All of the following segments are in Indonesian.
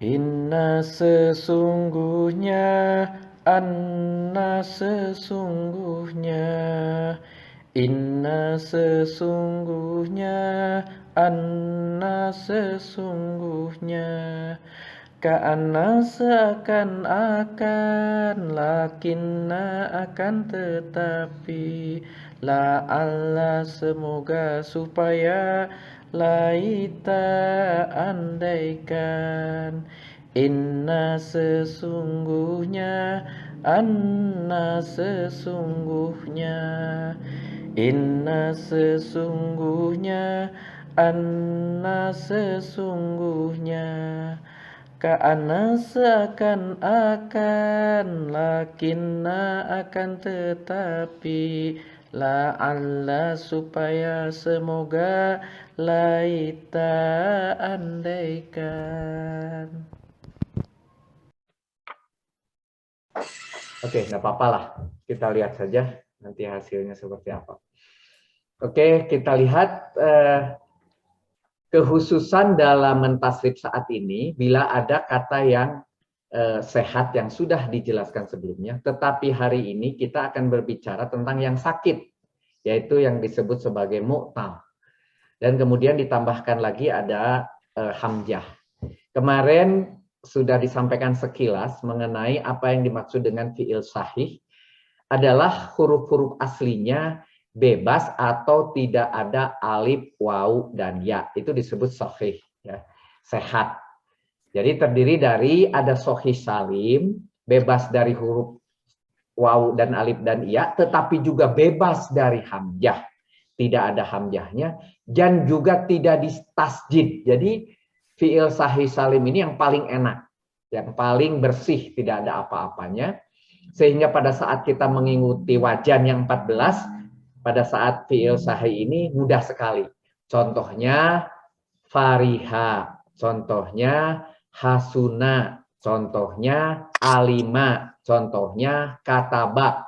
Inna sesungguhnya, anna sesungguhnya, inna sesungguhnya, anna sesungguhnya, ka'anna seakan-akan, lakinna akan tetapi, la'alla semoga supaya, laita andaikan, inna sesungguhnya, anna sesungguhnya, inna sesungguhnya, anna sesungguhnya, ka'anna seakan-akan, lakinna akan tetapi, la'alla supaya semoga, laita andaikan. Oke, nggak apa-apa lah. Kita lihat saja nanti hasilnya seperti apa. Oke, kita lihat kehususan dalam mentasrif saat ini bila ada kata yang sehat yang sudah dijelaskan sebelumnya, tetapi hari ini kita akan berbicara tentang yang sakit, yaitu yang disebut sebagai mu'tal. Dan kemudian ditambahkan lagi ada hamzah. Kemarin sudah disampaikan sekilas mengenai apa yang dimaksud dengan fi'il sahih, adalah huruf-huruf aslinya bebas atau tidak ada alif, waw, dan ya. Itu disebut sahih, ya, sehat. Jadi terdiri dari ada sahih salim, bebas dari huruf waw dan alif dan ya, tetapi juga bebas dari hamzah. Tidak ada hamzahnya, dan juga tidak distasjid. Jadi fi'il sahih salim ini yang paling enak, yang paling bersih, tidak ada apa-apanya. Sehingga pada saat kita mengikuti wajan yang 14, pada saat fi'il sahih ini mudah sekali. Contohnya fariha, contohnya hasuna, contohnya alima, contohnya kataba.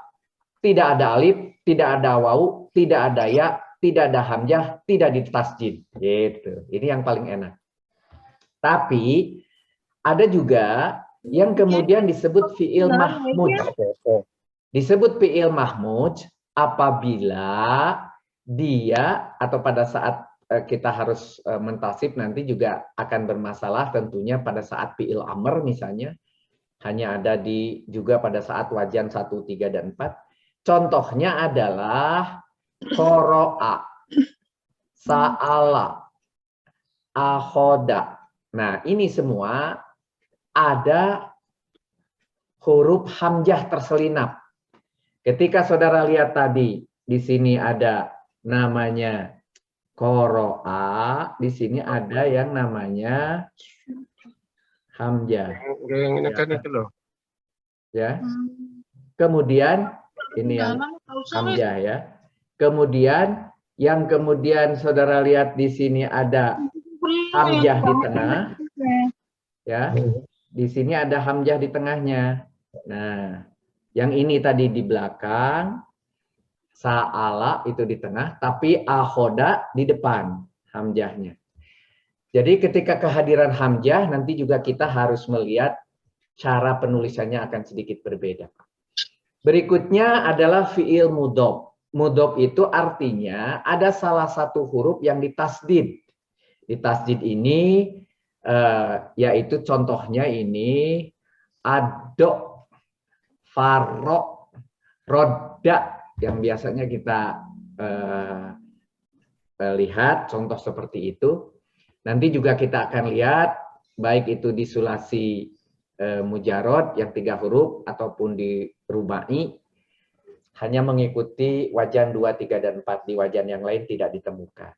Tidak ada alif, tidak ada waw, tidak ada ya, tidak ada hamzah, tidak ditasjid. Gitu. Ini yang paling enak. Tapi ada juga yang kemudian disebut fi'il mahmud. Disebut fi'il mahmud apabila dia atau pada saat kita harus mentasib nanti juga akan bermasalah tentunya pada saat fi'il amr misalnya. Hanya ada juga pada saat wajan 1, 3, dan 4. Contohnya adalah qoro'a, sa'ala, akhoda. Nah, ini semua ada huruf hamzah terselinap. Ketika saudara lihat tadi, di sini ada namanya qoro'a, di sini ada yang namanya hamzah. Yang ini kan itu loh. Ya. Kemudian ini yang hamzah ya. Kemudian yang kemudian saudara lihat di sini ada hamzah di tengah. Ya. Di sini ada hamzah di tengahnya. Nah, yang ini tadi di belakang, sa'ala itu di tengah, tapi akhoda di depan hamzahnya. Jadi ketika kehadiran hamzah, nanti juga kita harus melihat cara penulisannya akan sedikit berbeda. Berikutnya adalah fi'il mudhof. Mudhof itu artinya ada salah satu huruf yang ditasdid. Ditasdid ini yaitu contohnya ini adok, farok, roda yang biasanya kita lihat contoh seperti itu. Nanti juga kita akan lihat baik itu di sulasi mujarod yang 3 huruf ataupun di rubai hanya mengikuti wajan 2, 3, dan 4. Di wajan yang lain tidak ditemukan.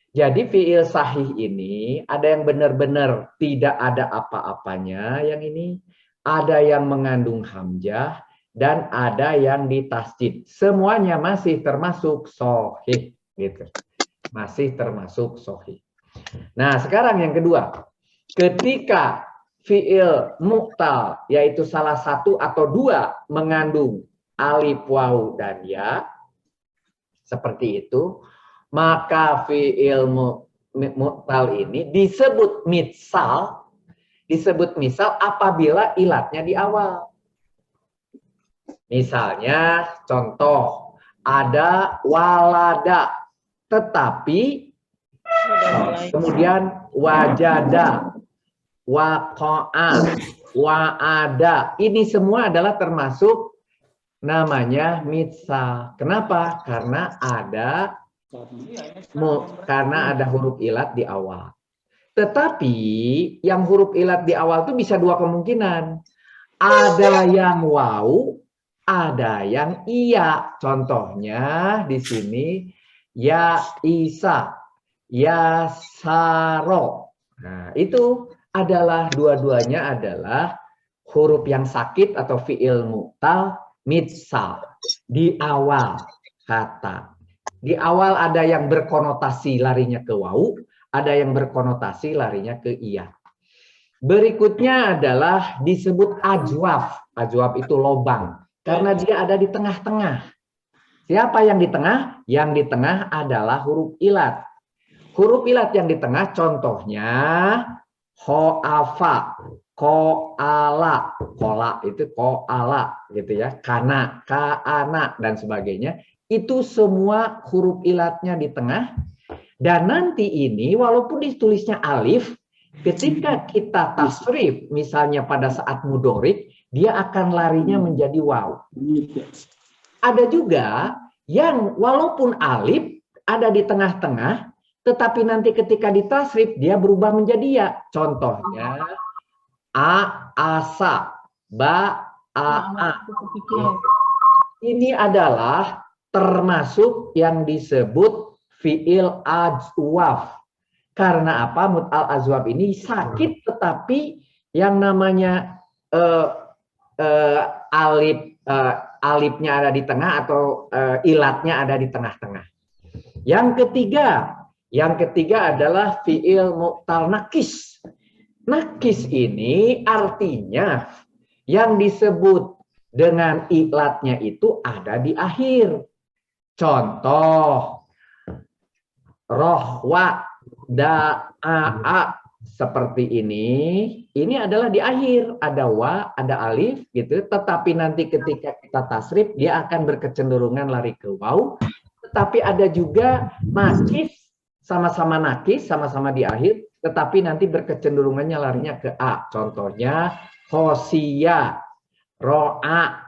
Jadi fi'il sahih ini ada yang benar-benar tidak ada apa-apanya yang ini, ada yang mengandung hamzah, dan ada yang ditasjid. Semuanya masih termasuk sahih gitu. Masih termasuk sahih. Nah, sekarang yang kedua. Ketika fi'il mu'tal yaitu salah satu atau dua mengandung alif, waw, dan ya seperti itu, maka fi'il mu'tal ini disebut mitsal disebut misal apabila ilatnya di awal. Misalnya contoh, ada walada, tetapi kemudian wajada, waqa'a, wa'ada. Ini semua adalah termasuk namanya mitsal. Kenapa? Karena ada huruf ilat di awal. Tetapi yang huruf ilat di awal itu bisa dua kemungkinan. Ada yang waw, ada yang iya. Contohnya di sini ya Isa, ya Saro. Nah, itu adalah dua-duanya adalah huruf yang sakit atau fi'il mu'tal mitsal di awal kata. Di awal ada yang berkonotasi larinya ke waw, ada yang berkonotasi larinya ke iya. Berikutnya adalah disebut ajwaf. Ajwaf itu lobang. Karena dia ada di tengah-tengah. Siapa yang di tengah? Yang di tengah adalah huruf ilat. Huruf ilat yang di tengah contohnya ho'afa, ko'ala, kola itu ko'ala gitu ya. Kana, ka'ana dan sebagainya. Itu semua huruf ilatnya di tengah. Dan nanti ini walaupun ditulisnya alif, ketika kita tasrif, misalnya pada saat mudorik, dia akan larinya menjadi waw. Ada juga yang walaupun alif ada di tengah-tengah, tetapi nanti ketika ditasrif, dia berubah menjadi ya. Contohnya, a, asa, ba, a. Ini adalah termasuk yang disebut fi'il ajwaf. Karena apa? Mut'al azwab ini sakit, tetapi yang namanya alifnya ada di tengah atau ilatnya ada di tengah-tengah. Yang ketiga adalah fi'il mu'tal nakis. Nakis ini artinya yang disebut dengan ilatnya itu ada di akhir. Contoh, rohwa, da'a, seperti ini adalah di akhir, ada wa, ada alif gitu, tetapi nanti ketika kita tasrif dia akan berkecenderungan lari ke waw, tetapi ada juga nakis, sama-sama nakis, sama-sama di akhir, tetapi nanti berkecenderungannya larinya ke a. Contohnya khosia, ro'a,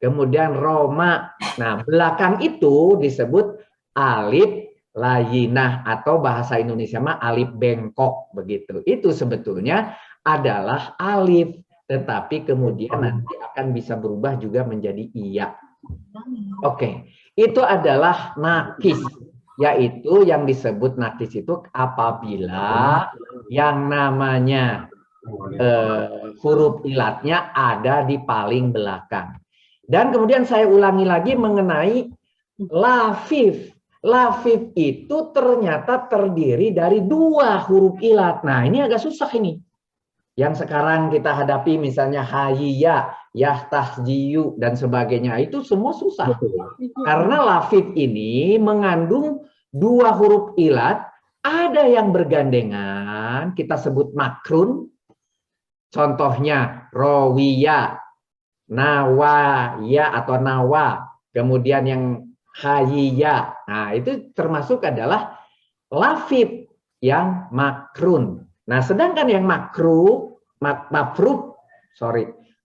kemudian roma. Nah, belakang itu disebut alif layinah atau bahasa Indonesia mah alif bengkok begitu. Itu sebetulnya adalah alif, tetapi kemudian nanti akan bisa berubah juga menjadi iya. Oke, itu adalah nakis, yaitu yang disebut nakis itu apabila yang namanya huruf ilatnya ada di paling belakang. Dan kemudian saya ulangi lagi mengenai lafif. Lafif itu ternyata terdiri dari dua huruf ilat. Nah, ini agak susah ini. Yang sekarang kita hadapi misalnya hayya, yahtahjiyu, dan sebagainya. Itu semua susah. Karena lafif ini mengandung dua huruf ilat. Ada yang bergandengan, kita sebut makrun. Contohnya rawiya, nawaya atau nawa. Kemudian yang hayya. Nah, itu termasuk adalah lafif yang makrun. Nah, sedangkan yang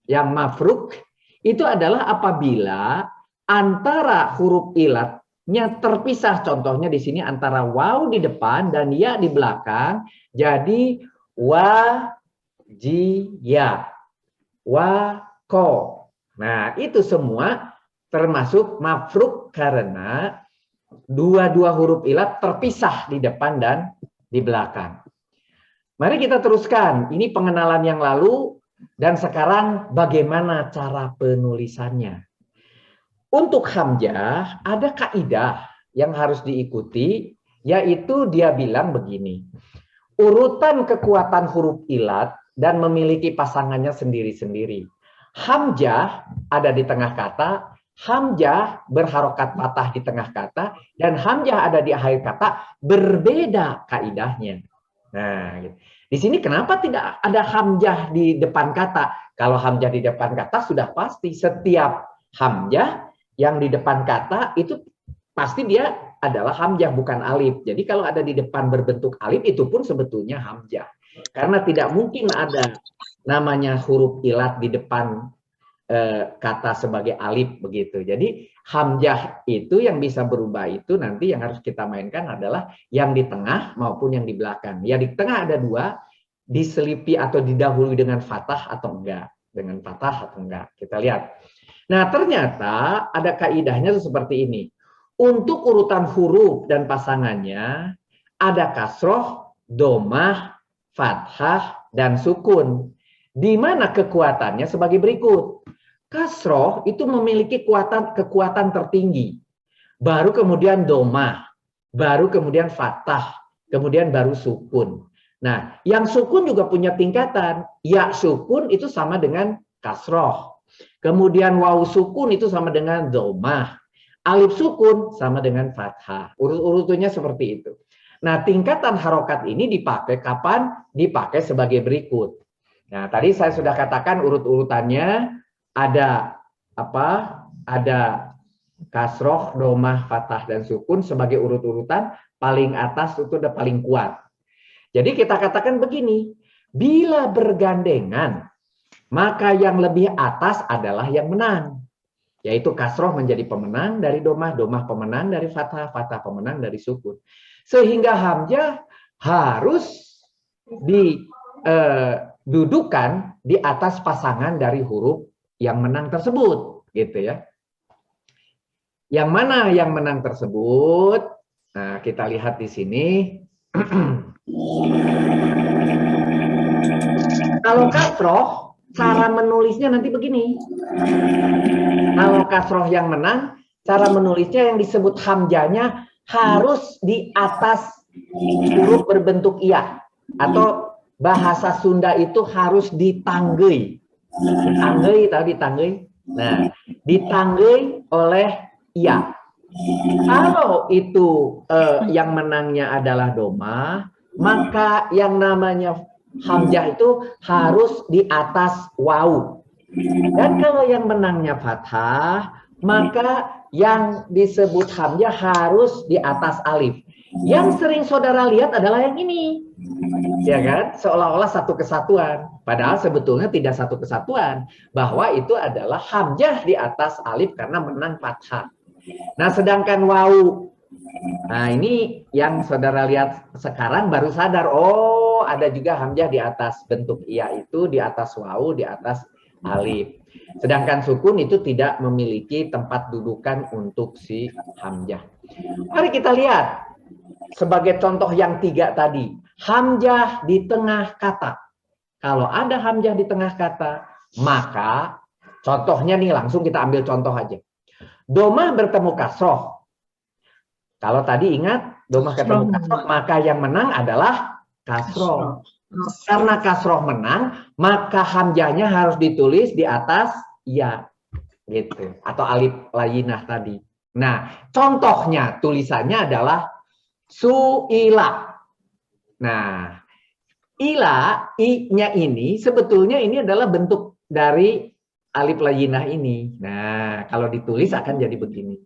yang mafruk itu adalah apabila antara huruf ilatnya terpisah. Contohnya di sini antara waw di depan dan ya di belakang, jadi wajiya, wako. Nah, itu semua termasuk mafruk karena dua-dua huruf ilat terpisah di depan dan di belakang. Mari kita teruskan. Ini pengenalan yang lalu dan sekarang bagaimana cara penulisannya. Untuk hamzah ada kaidah yang harus diikuti, yaitu dia bilang begini. Urutan kekuatan huruf ilat dan memiliki pasangannya sendiri-sendiri. Hamzah ada di tengah kata, hamzah berharokat patah di tengah kata, dan hamzah ada di akhir kata, berbeda kaidahnya. Nah, gitu. Di sini kenapa tidak ada hamzah di depan kata? Kalau hamzah di depan kata sudah pasti setiap hamzah yang di depan kata itu pasti dia adalah hamzah bukan alif. Jadi kalau ada di depan berbentuk alif itu pun sebetulnya hamzah. Karena tidak mungkin ada namanya huruf ilat di depan kata sebagai alif begitu. Jadi hamzah itu yang bisa berubah itu nanti yang harus kita mainkan adalah yang di tengah maupun yang di belakang. Ya di tengah ada dua, diselipi atau didahului dengan fathah atau enggak. Dengan fathah atau enggak. Kita lihat. Nah ternyata ada kaidahnya seperti ini. Untuk urutan huruf dan pasangannya ada kasroh, domah, fathah, dan sukun. Di mana kekuatannya sebagai berikut. Kasroh itu memiliki kekuatan tertinggi. Baru kemudian domah, baru kemudian fathah, kemudian baru sukun. Nah, yang sukun juga punya tingkatan. Ya sukun itu sama dengan kasroh. Kemudian waw sukun itu sama dengan domah. Alif sukun sama dengan fathah. Urut-urutannya seperti itu. Nah, tingkatan harokat ini dipakai kapan? Dipakai sebagai berikut. Nah, tadi saya sudah katakan urut-urutannya ada apa? Ada kasroh, domah, fathah, dan sukun sebagai urut-urutan. Paling atas itu udah paling kuat. Jadi kita katakan begini, bila bergandengan, maka yang lebih atas adalah yang menang. Yaitu kasroh menjadi pemenang dari domah, domah pemenang dari fathah, fathah pemenang dari sukun. Sehingga hamzah harus didudukan di atas pasangan dari huruf yang menang tersebut, gitu ya. Yang mana yang menang tersebut? Nah, kita lihat di sini. Kalau kasroh, cara menulisnya nanti begini. Kalau kasroh yang menang, cara menulisnya yang disebut hamzahnya harus di atas huruf berbentuk iya. Atau bahasa Sunda itu harus ditanggei. Ditanggei, tahu ditanggei? Nah, ditanggei oleh iya. Kalau itu yang menangnya adalah domah, maka yang namanya hamzah itu harus di atas waw. Dan kalau yang menangnya fathah, maka yang disebut hamzah harus di atas alif. Yang sering saudara lihat adalah yang ini. Ya kan? Seolah-olah satu kesatuan. Padahal sebetulnya tidak satu kesatuan. Bahwa itu adalah hamzah di atas alif karena menang fathah. Nah, sedangkan waw. Nah, ini yang saudara lihat sekarang baru sadar. Oh, ada juga hamzah di atas bentuk iya itu, di atas waw, di atas alif. Sedangkan sukun itu tidak memiliki tempat dudukan untuk si hamzah. Mari kita lihat. Sebagai contoh yang 3 tadi. Hamzah di tengah kata. Kalau ada hamzah di tengah kata, maka contohnya nih langsung kita ambil contoh aja. Domah bertemu kasroh. Kalau tadi ingat, domah ketemu kasroh, maka yang menang adalah kasroh. Karena kasroh menang, maka hamzahnya harus ditulis di atas ya, gitu. Atau alif layinah tadi. Nah, contohnya tulisannya adalah su'ila. Nah, ila, i-nya ini sebetulnya ini adalah bentuk dari alif layinah ini. Nah, kalau ditulis akan jadi begini.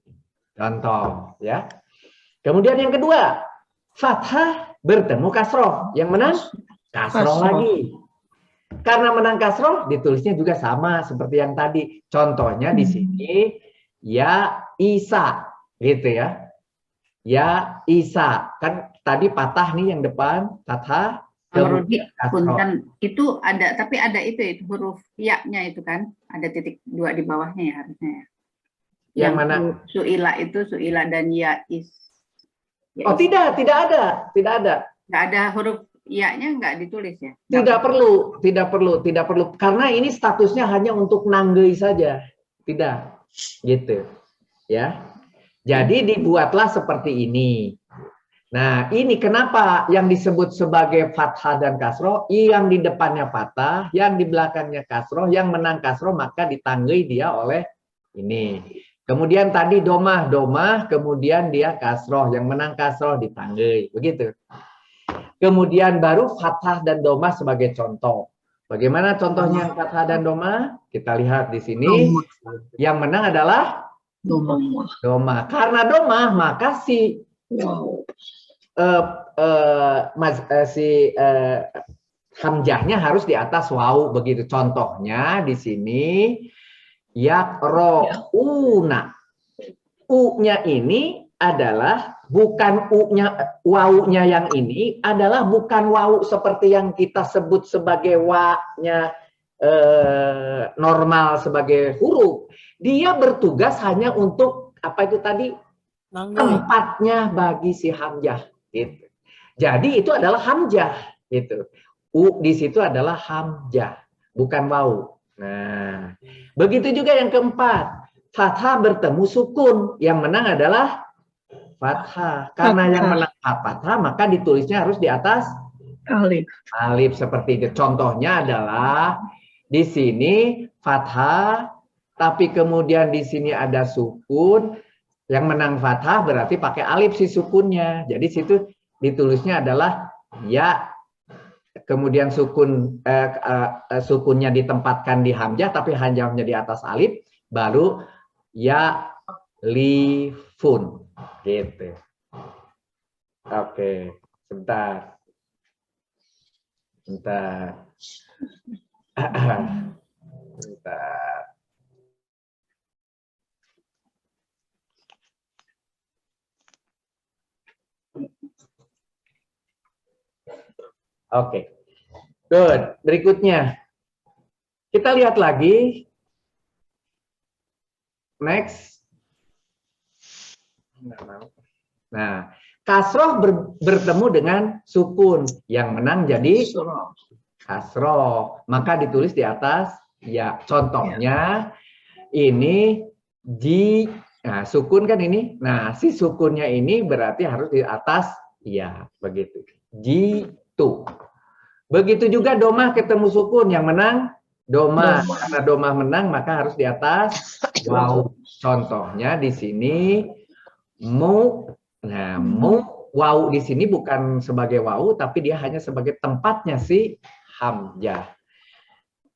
Contoh, ya. Kemudian yang kedua, fathah bertemu kasroh. Yang menang? Kasroh lagi. Karena menang kasroh, ditulisnya juga sama seperti yang tadi. Contohnya di sini, ya Isa. Gitu ya. Ya Isa. Kan tadi patah nih yang depan, fathah. Rodi, punten itu ada, tapi ada itu huruf ya-nya itu kan, ada titik 2 di bawahnya ya harusnya ya. Yang mana? Su'ila itu, su'ila dan ya is. Ya, oh tidak ada. Nggak ada huruf ya-nya nggak ditulis ya? Tidak perlu. Karena ini statusnya hanya untuk nanggei saja. Tidak, gitu. Ya. Jadi dibuatlah seperti ini. Nah, ini kenapa yang disebut sebagai fathah dan kasroh, yang di depannya fathah, yang di belakangnya kasroh, yang menang kasroh maka ditanggei dia oleh ini. Kemudian tadi domah, kemudian dia kasroh, yang menang kasroh ditanggei, begitu. kemudian baru fathah dan domah sebagai contoh. Bagaimana contohnya fathah dan domah? Kita lihat di sini. Yang menang adalah domah. Karena domah, maka si hamzahnya harus di atas wawu begitu. Contohnya di sini yaqra'una. U-nya ini adalah bukan U-nya, wawu-nya yang ini adalah bukan wawu seperti yang kita sebut sebagai wa-nya normal sebagai huruf. Dia bertugas hanya untuk apa itu tadi? Tempatnya bagi si hamzah gitu. Jadi itu adalah hamzah gitu. U di situ adalah hamzah, bukan wawu. Nah, begitu juga yang keempat. Fathah bertemu sukun, yang menang adalah fathah. Karena yang menang fathah, maka ditulisnya harus di atas Alif. alif seperti itu. Contohnya adalah di sini fathah, tapi kemudian di sini ada sukun. Yang menang fathah berarti pakai alif si sukunnya. Jadi situ ditulisnya adalah ya, kemudian sukun sukunnya ditempatkan di hamzah, tapi hamzahnya di atas alif, baru ya lifun gitu. Oke, sebentar. Sebentar. Oke, good. Berikutnya, kita lihat lagi. Next. Nah, kasroh bertemu dengan sukun. Yang menang jadi kasroh. Maka ditulis di atas ya. Contohnya ini nah sukun kan ini. Nah, si sukunnya ini berarti harus di atas ya, begitu. Jitu. Begitu juga domah ketemu sukun, yang menang domah. Karena domah menang maka harus di atas wawu. Contohnya di sini mu. Nah, mu wawu di sini bukan sebagai wawu, tapi dia hanya sebagai tempatnya si hamzah.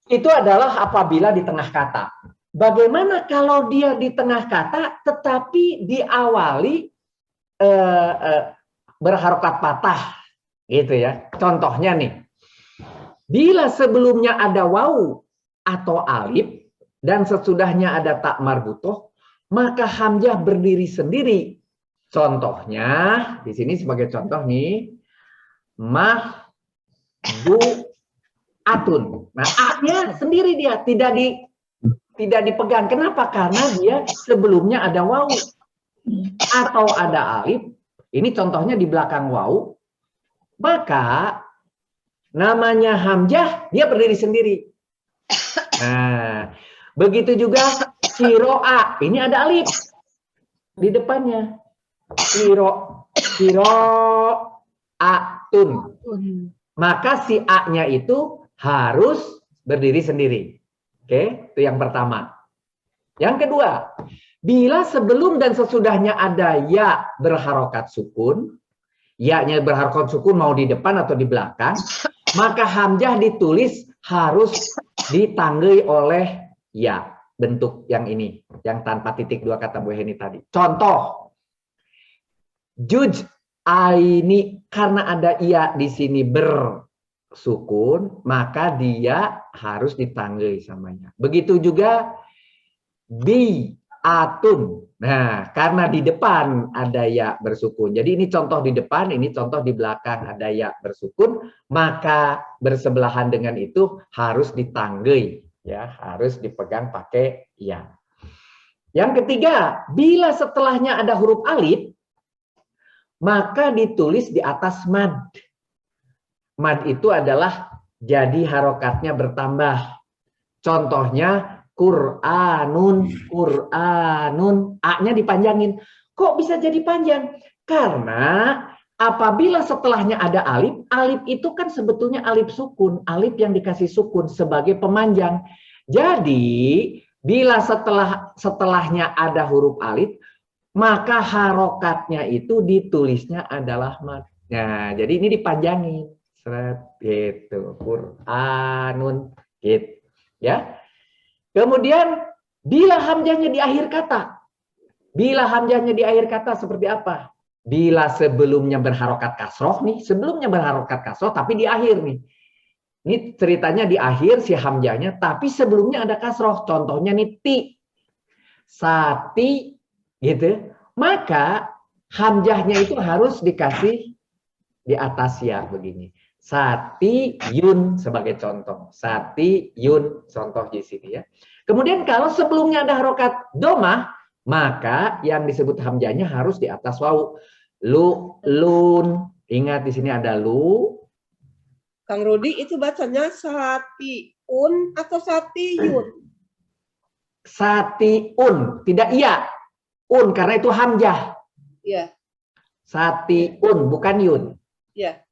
Itu adalah apabila di tengah kata. Bagaimana kalau dia di tengah kata tetapi diawali berharokat patah gitu ya. Contohnya nih, bila sebelumnya ada wawu atau alif dan sesudahnya ada ta marbutoh, maka hamzah berdiri sendiri. Contohnya di sini sebagai contoh nih, atun. Nah, a-nya sendiri dia tidak dipegang. Kenapa? Karena dia sebelumnya ada wawu atau ada alif. Ini contohnya di belakang wawu. Maka namanya hamzah dia berdiri sendiri. Nah, begitu juga kiroa. Ini ada alif di depannya. Kiroatun. Maka si a-nya itu harus berdiri sendiri. Oke, itu yang pertama. Yang kedua, bila sebelum dan sesudahnya ada ya berharokat sukun, ya-nya berharokat sukun mau di depan atau di belakang, maka hamzah ditulis harus ditanggai oleh ya, bentuk yang ini, yang tanpa titik dua kata Bu Heni tadi. Contoh, juj aini, karena ada iya di sini bersukun, maka dia harus ditanggai samanya. Begitu juga biatun. Nah, karena di depan ada ya bersukun. Jadi ini contoh di depan, ini contoh di belakang ada ya bersukun, maka bersebelahan dengan itu harus ditanggai, ya, harus dipegang pakai ya. Yang ketiga, bila setelahnya ada huruf alif, maka ditulis di atas mad. Mad itu adalah jadi harokatnya bertambah. Contohnya Qur'anun, Qur'anun, a-nya dipanjangin. Kok bisa jadi panjang? Karena apabila setelahnya ada alif, alif itu kan sebetulnya alif sukun, alif yang dikasih sukun sebagai pemanjang. Jadi bila setelahnya ada huruf alif, maka harokatnya itu ditulisnya adalah mad. Nah, jadi ini dipanjangin. Seret, gitu. Qur'anun, gitu. Ya. Kemudian, bila hamzahnya di akhir kata. Bila hamzahnya di akhir kata seperti apa? Bila sebelumnya berharokat kasroh nih, sebelumnya berharokat kasroh, tapi di akhir nih. Ini ceritanya di akhir si hamzahnya, tapi sebelumnya ada kasroh. Contohnya nih ti, sati, gitu. Maka hamzahnya itu harus dikasih di atas ya begini. Sati yun sebagai contoh. Sati yun contoh di sini ya. Kemudian kalau sebelumnya ada harokat domah, maka yang disebut hamzahnya harus di atas wawu. Lu, lun. Ingat di sini ada lu. Kang Rudi itu bacanya satiun atau satiyun? Satiun, tidak iya. Un karena itu hamzah. Iya, Satiun bukan yun. iya.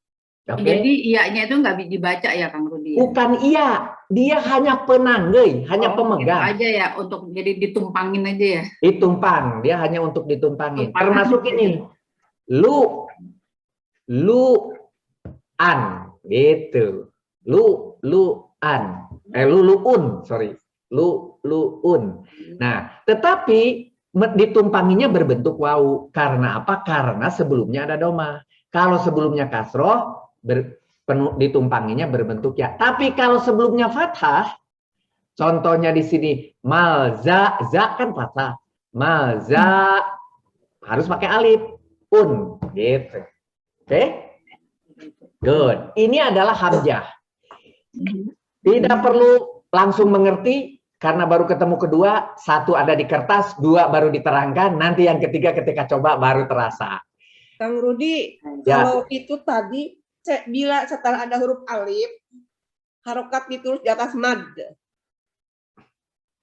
Oke. Jadi iya-nya itu nggak dibaca ya Kang Rudi? Bukan iya, dia hanya penanggei, hanya pemegang. Itu aja ya, untuk jadi ditumpangin aja ya. Ditumpang, dia hanya untuk ditumpangin. Tumpang. Termasuk ini, lu an, gitu. Lu'an, lu'un, sorry. Lu'un. Nah, tetapi ditumpanginya berbentuk wawu. Karena apa? Karena sebelumnya ada doma. Kalau sebelumnya kasroh, ditumpanginya berbentuk ya. Tapi kalau sebelumnya fathah, contohnya di sini malza, za kan fathah. Malza harus pakai alif, gitu. Oke? Good. Ini adalah hamzah. Tidak perlu langsung mengerti karena baru ketemu kedua, satu ada di kertas, dua baru diterangkan, nanti yang ketiga ketika coba baru terasa. Kang Rudi, Ya. kalau itu tadi bila setelah ada huruf alif, harokat ditulis di atas mad.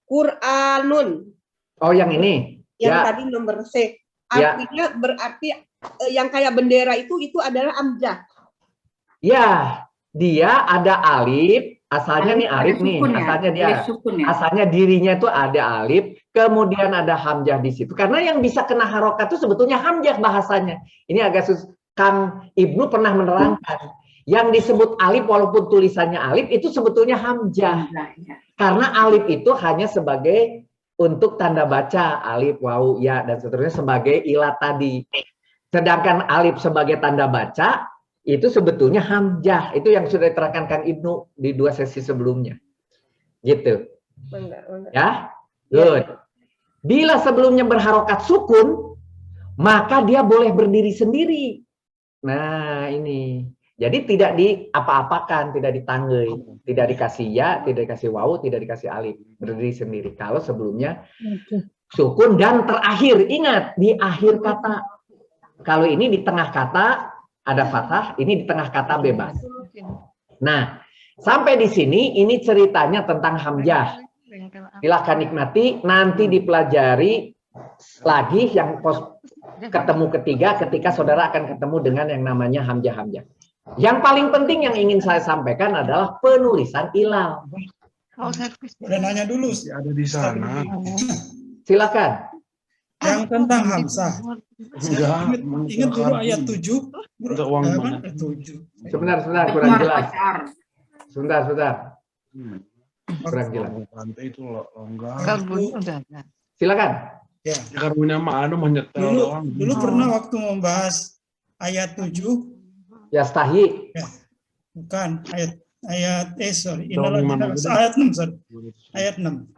Qur'anun. Oh, yang ini. Yang Ya. tadi nomor C. Ya. Artinya berarti yang kayak bendera itu adalah amjad. Ya, dia ada alif, asalnya nih alif nih, sukun ya? asalnya dia. Alif sukun ya? Asalnya dirinya itu ada alif, kemudian ada hamzah di situ. Karena yang bisa kena harokat itu sebetulnya hamzah bahasanya. Ini agak Kang Ibnu pernah menerangkan. Yang disebut alif walaupun tulisannya alif itu sebetulnya hamzah. Ya. Karena alif itu hanya sebagai untuk tanda baca, alif, wawu, ya, dan seterusnya sebagai ilat tadi. Sedangkan alif sebagai tanda baca, itu sebetulnya hamzah. Itu yang sudah diterangkan Kang Ibnu di 2 sesi sebelumnya. Gitu. Benar. Ya, good. Bila sebelumnya berharokat sukun, maka dia boleh berdiri sendiri. Nah, ini. Jadi tidak diapa-apakan, tidak ditanggai, tidak dikasih ya, tidak dikasih wawu, tidak dikasih alif, berdiri sendiri. Kalau sebelumnya sukun dan terakhir, ingat di akhir kata. Kalau ini di tengah kata ada fathah, ini di tengah kata bebas. Nah, sampai di sini ini ceritanya tentang hamzah. Silahkan nikmati, nanti dipelajari lagi yang ketemu ketiga ketika saudara akan ketemu dengan yang namanya hamzah-hamzah. Yang paling penting yang ingin saya sampaikan adalah penulisan ilal. Udah nanya dulu. Ada di sana. Silakan. Yang tentang Hamzah. Enggak. Ingat dulu ayat 7. Untuk uang mana? 7. Sebentar, kurang jelas. Sebentar. Kurang jelas. Pantai itu loh, enggak. Silakan. Ya. Karunia mah anu menyetel doang. Dulu pernah waktu membahas ayat 7, Yastahi. bukan ayat sorry, Dong, ayat 6, sorry. Ayat 6.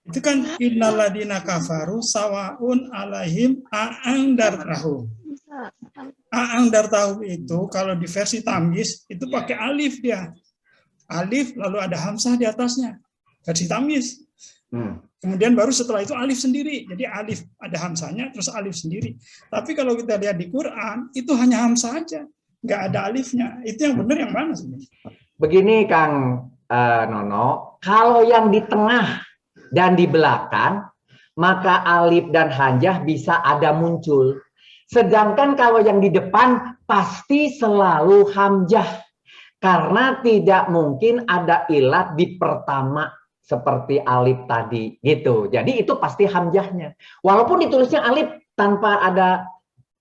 Itu kan innaladina kafaru sawaun alaihim aang dartahu. Aang dartahu itu kalau di versi tamyiz itu pakai alif dia. Alif lalu ada hamzah di atasnya. Versi tamyiz. Kemudian baru setelah itu alif sendiri. Jadi alif ada hamzahnya terus alif sendiri. Tapi kalau kita lihat di Quran itu hanya hamzah aja. Nggak ada alifnya. Itu yang benar yang mana sebenarnya? Begini Kang Nono, kalau yang di tengah dan di belakang, maka alif dan hamzah bisa ada muncul. Sedangkan kalau yang di depan pasti selalu hamzah. Karena tidak mungkin ada ilat di pertama seperti alif tadi gitu. Jadi itu pasti hamzahnya. Walaupun ditulisnya alif tanpa ada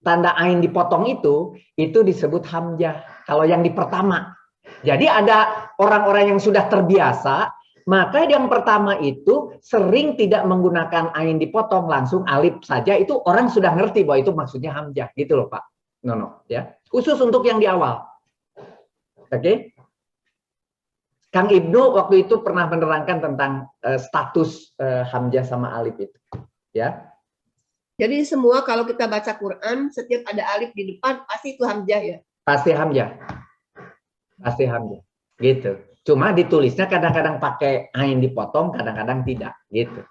tanda ain dipotong itu disebut hamzah. Kalau yang di pertama. Jadi ada orang-orang yang sudah terbiasa, maka yang pertama itu sering tidak menggunakan ain dipotong, langsung alif saja, itu orang sudah ngerti bahwa itu maksudnya hamzah, gitu loh Pak Nono, ya. Khusus untuk yang di awal. Oke. Kang Ibnu waktu itu pernah menerangkan tentang status hamzah sama alif itu, ya. Jadi semua kalau kita baca Quran, setiap ada alif di depan, pasti itu hamzah ya? Pasti hamzah. Pasti hamzah. Gitu. Cuma ditulisnya kadang-kadang pakai ain dipotong, kadang-kadang tidak. Gitu.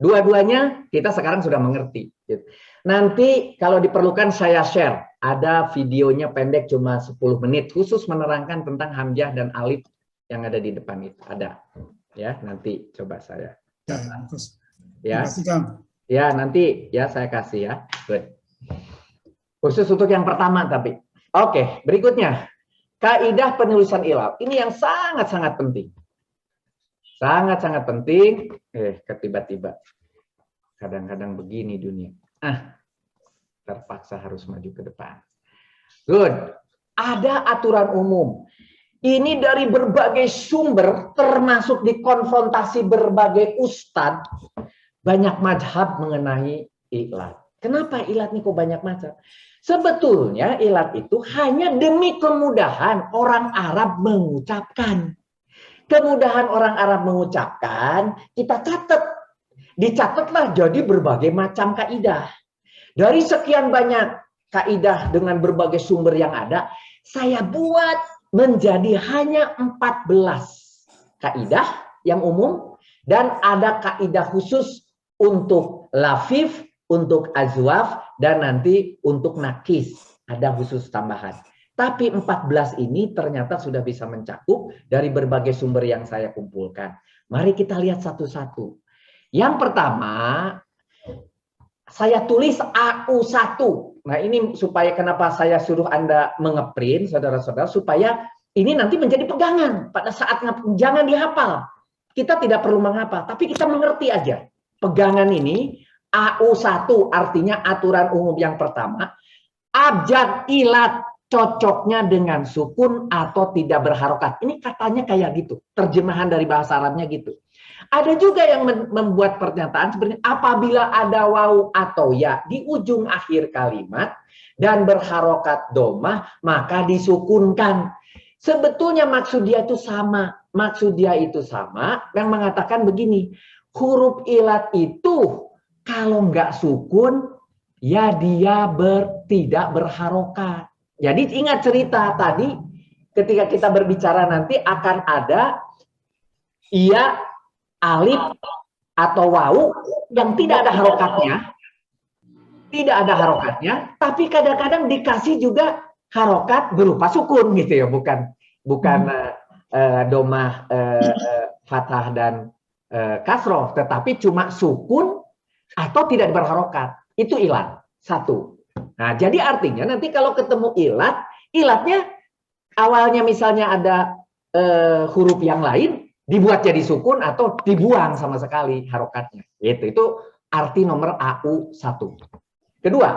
Dua-duanya kita sekarang sudah mengerti. Gitu. Nanti kalau diperlukan saya share. Ada videonya pendek cuma 10 menit. Khusus menerangkan tentang hamzah dan alif yang ada di depan itu. Ada. Ya, nanti coba saya. Ya, terus. Ya. Terima kasih, Kang. Ya, nanti ya saya kasih ya. Good. Khusus untuk yang pertama tapi. Oke, berikutnya. Kaidah penulisan ilal. Ini yang sangat-sangat penting. Sangat-sangat penting. Tiba-tiba. Kadang-kadang begini dunia. Terpaksa harus maju ke depan. Good. Ada aturan umum. Ini dari berbagai sumber, termasuk dikonfrontasi berbagai ustadz, banyak mazhab mengenai ilat. Kenapa ilat ini kok banyak mazhab? Sebetulnya ilat itu hanya demi kemudahan orang Arab mengucapkan. Kemudahan orang Arab mengucapkan, kita catat. Dicatatlah jadi berbagai macam kaidah. Dari sekian banyak kaidah dengan berbagai sumber yang ada, saya buat menjadi hanya 14 kaidah yang umum, dan ada kaidah khusus untuk lafif, untuk azwaf, dan nanti untuk nakis. Ada khusus tambahan. Tapi 14 ini ternyata sudah bisa mencakup dari berbagai sumber yang saya kumpulkan. Mari kita lihat satu-satu. Yang pertama, saya tulis AU1. Nah ini supaya kenapa saya suruh Anda mengeprint, saudara-saudara, supaya ini nanti menjadi pegangan. Pada saat jangan dihafal. Kita tidak perlu menghafal, tapi kita mengerti aja. Pegangan ini AU1 artinya aturan umum yang pertama, abjad ilat cocoknya dengan sukun atau tidak berharokat. Ini katanya kayak gitu, terjemahan dari bahasa Arabnya gitu. Ada juga yang membuat pernyataan seperti apabila ada waw atau ya di ujung akhir kalimat dan berharokat domah maka disukunkan. Sebetulnya maksud dia itu sama. Maksud dia itu sama yang mengatakan begini, huruf ilat itu kalau nggak sukun, ya dia tidak berharokat. Jadi ingat cerita tadi, ketika kita berbicara nanti akan ada iya, alif, atau wawu yang tidak ada harokatnya. Tidak ada harokatnya, tapi kadang-kadang dikasih juga harokat berupa sukun gitu ya, bukan domah, fathah dan kasroh, tetapi cuma sukun atau tidak berharokat. Itu ilat. Satu. Nah, jadi artinya nanti kalau ketemu ilatnya awalnya misalnya ada huruf yang lain, dibuat jadi sukun atau dibuang sama sekali harokatnya. Itu arti nomor AU1. Kedua,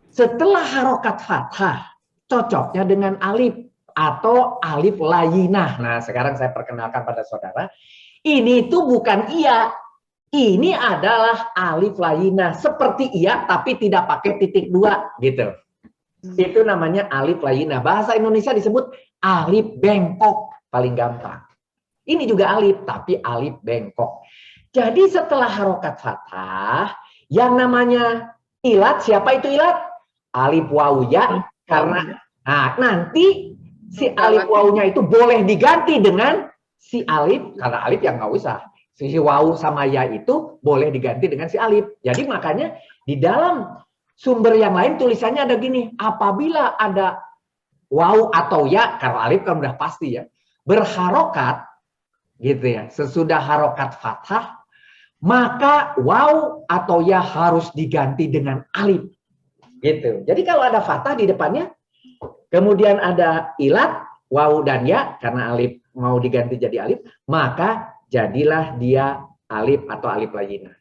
setelah harokat fathah, cocoknya dengan alif atau alif layinah. Nah, sekarang saya perkenalkan pada saudara, ini tuh bukan iya. Ini adalah alif layinah, seperti iya tapi tidak pakai titik 2 gitu. Itu namanya alif layinah. Bahasa Indonesia disebut alif bengkok, paling gampang. Ini juga alif tapi alif bengkok. Jadi setelah harokat fathah, yang namanya ilat, siapa itu ilat? Alif wawu ya, karena nanti si alif wawunya itu boleh diganti dengan si alif, karena alif yang nggak usah. Si wawu sama ya itu boleh diganti dengan si alif. Jadi makanya di dalam sumber yang lain tulisannya ada gini, apabila ada wawu atau ya, karena alif kan udah pasti ya, berharokat gitu ya, sesudah harokat fathah, maka wawu atau ya harus diganti dengan alif. Gitu. Jadi kalau ada fathah di depannya, kemudian ada ilat, wawu dan ya, karena alif mau diganti jadi alif, maka jadilah dia alif atau alif layinah.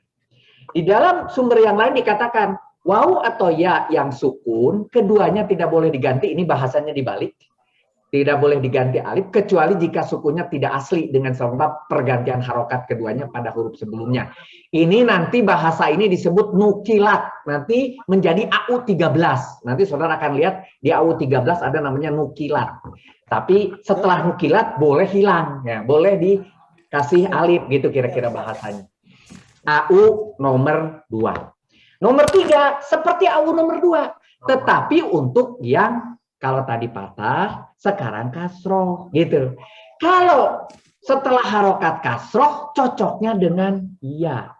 Di dalam sumber yang lain dikatakan Wawu atau ya yang sukun, keduanya tidak boleh diganti, ini bahasanya dibalik. Tidak boleh diganti alif, kecuali jika sukunnya tidak asli dengan sebab pergantian harokat keduanya pada huruf sebelumnya. Ini nanti bahasa ini disebut nukilat, nanti menjadi AU 13. Nanti saudara akan lihat di AU 13 ada namanya nukilat. Tapi setelah nukilat boleh hilang, ya, boleh dikasih alif gitu kira-kira bahasanya. AU nomor 2. Nomor 3, seperti AU nomor 2. Tetapi untuk yang kalau tadi patah, sekarang kasroh, gitu. Kalau setelah harokat kasroh, cocoknya dengan iya.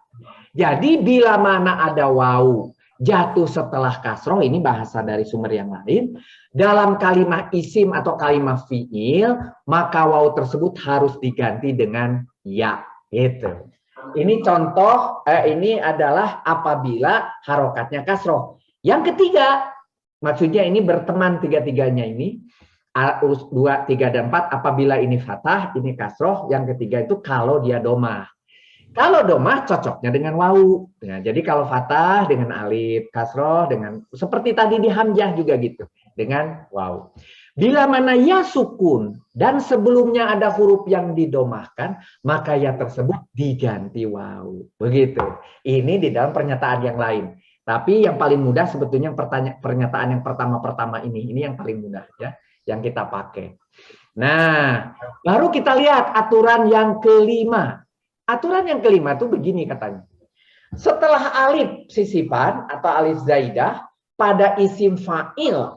Jadi bila mana ada wawu jatuh setelah kasroh, ini bahasa dari sumber yang lain, dalam kalimat isim atau kalimat fiil, maka wawu tersebut harus diganti dengan ya, gitu. Ini contoh, ini adalah apabila harokatnya kasroh. Yang ketiga, maksudnya ini berteman tiga-tiganya ini, 2, 3, dan 4, apabila ini fathah, ini kasroh, yang ketiga itu kalau dia domah. Kalau domah cocoknya dengan wawu. Ya, jadi kalau fathah dengan alif, kasroh dengan, seperti tadi di hamzah juga gitu, dengan wawu. Bila mana ya sukun, dan sebelumnya ada huruf yang didomahkan, maka ya tersebut diganti wawu. Begitu. Ini di dalam pernyataan yang lain. Tapi yang paling mudah sebetulnya pernyataan yang pertama-pertama ini yang paling mudah ya, yang kita pakai. Nah, baru kita lihat aturan yang kelima. Aturan yang kelima itu begini katanya. Setelah alif sisipan atau alif zaidah pada isim fa'il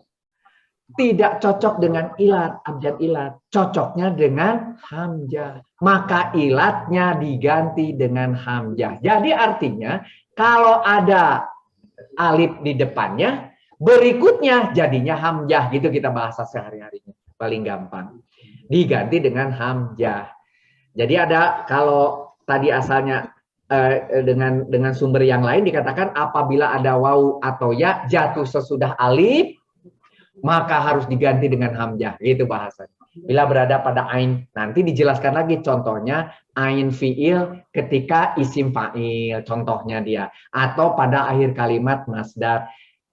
tidak cocok dengan ilat, abjad ilat, cocoknya dengan hamzah. Maka ilatnya diganti dengan hamzah. Jadi artinya kalau ada alif di depannya, berikutnya jadinya hamzah, gitu kita bahasa sehari-harinya, paling gampang. Diganti dengan hamzah. Jadi ada, kalau tadi asalnya dengan sumber yang lain dikatakan apabila ada wawu atau ya jatuh sesudah alif, maka harus diganti dengan hamzah, gitu bahasanya. Bila berada pada ain, nanti dijelaskan lagi contohnya ain fiil ketika isim fa'il, contohnya dia, atau pada akhir kalimat masdar.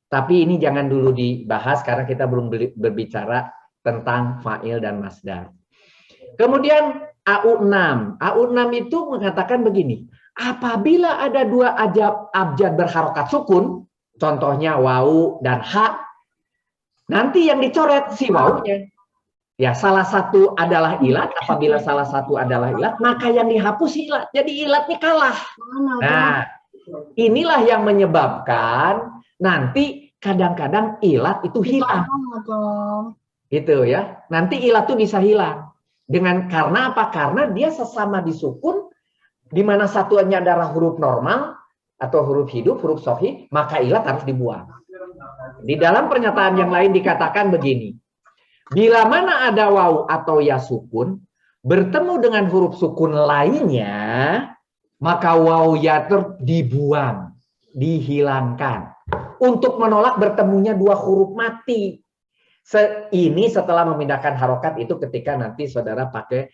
Tapi ini jangan dulu dibahas karena kita belum berbicara tentang fa'il dan masdar. Kemudian AU6. AU6 itu mengatakan begini, apabila ada dua abjad berharokat sukun, contohnya wawu dan ha, nanti yang dicoret si wawunya. Ya, salah satu adalah ilat, apabila salah satu adalah ilat, maka yang dihapus ilat. Jadi ilatnya kalah. Nah, inilah yang menyebabkan nanti kadang-kadang ilat itu hilang. Gitu ya. Nanti ilat itu bisa hilang. Karena apa? Karena dia sesama disukun, di mana satuannya adalah huruf normal, atau huruf hidup, huruf sahih, maka ilat harus dibuang. Di dalam pernyataan yang lain dikatakan begini. Bila mana ada wawu atau ya sukun bertemu dengan huruf sukun lainnya, maka wawu ya dibuang, dihilangkan untuk menolak bertemunya dua huruf mati. Ini setelah memindahkan harokat itu ketika nanti saudara pakai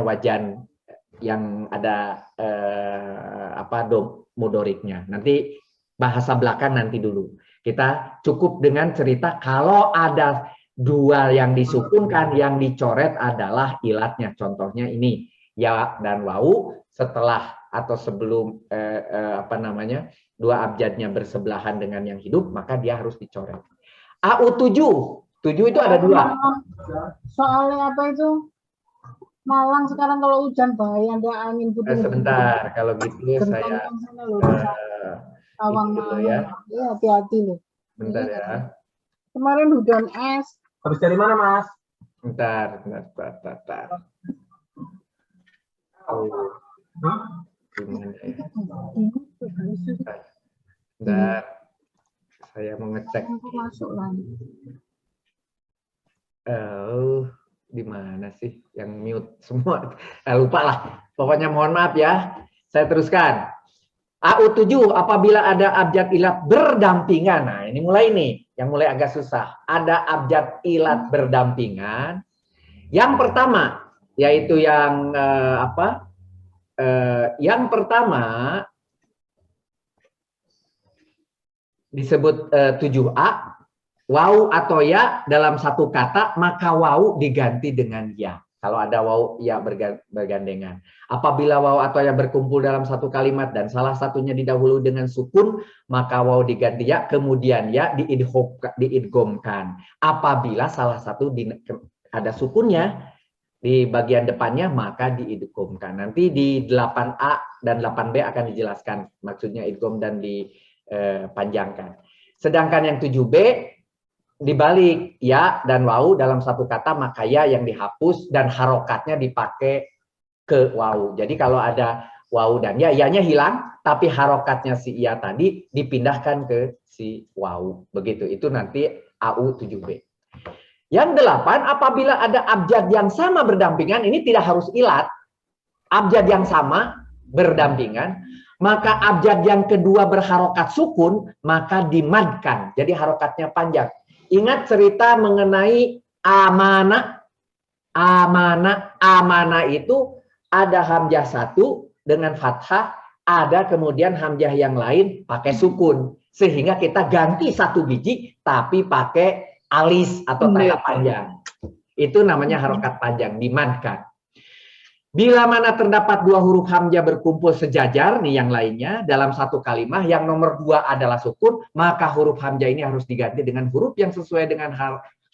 wajan yang ada mudoriknya. Nanti bahasa belakang nanti dulu. Kita cukup dengan cerita kalau ada dua yang disukunkan, yang dicoret adalah ilatnya. Contohnya ini, ya dan wawu setelah atau sebelum dua abjadnya bersebelahan dengan yang hidup, maka dia harus dicoret. AU7. 7 itu ada dua. Soalnya apa itu? Malang sekarang kalau hujan bahaya, ada angin puting. Sebentar, kalau gitu saya Tawang gitu ya. Ya, hati-hati loh. Bentar ya. Kemarin hujan es. Habis dari mana, Mas? Bentar. Oh. Gimana ya? Bentar. Saya mau ngecek. Di mana sih yang mute semua? Lupa lah. Pokoknya mohon maaf ya. Saya teruskan. AU7, apabila ada abjad ilat berdampingan. Nah, ini mulai nih, yang mulai agak susah. Ada abjad ilat berdampingan. Yang pertama, yaitu yang yang pertama disebut 7a, wau atau ya dalam satu kata, maka wau diganti dengan ya. Kalau ada wau ya bergandengan. Apabila wau atau ya berkumpul dalam satu kalimat dan salah satunya didahului dengan sukun, maka wau diganti ya, kemudian ya diidghamkan. Apabila salah satu ada sukunnya di bagian depannya, maka diidghamkan. Nanti di 8a dan 8b akan dijelaskan maksudnya idgham dan dipanjangkan. Sedangkan yang 7b dibalik ya dan wau dalam satu kata, maka ya yang dihapus dan harokatnya dipakai ke wau. Jadi kalau ada wau dan ya, ya-nya hilang, tapi harokatnya si ya tadi dipindahkan ke si wau. Begitu, itu nanti AU 7B. Yang 8, apabila ada abjad yang sama berdampingan, ini tidak harus ilat. Abjad yang sama berdampingan, maka abjad yang kedua berharokat sukun, maka dimadkan. Jadi harokatnya panjang. Ingat cerita mengenai amanah. Amanah itu ada hamzah satu dengan fathah, ada kemudian hamzah yang lain pakai sukun. Sehingga kita ganti satu biji, tapi pakai alis atau tanda panjang. Itu namanya harokat panjang, dimadkan. Bila mana terdapat dua huruf hamzah berkumpul sejajar, nih yang lainnya, dalam satu kalimat, yang nomor 2 adalah sukun, maka huruf hamzah ini harus diganti dengan huruf yang sesuai dengan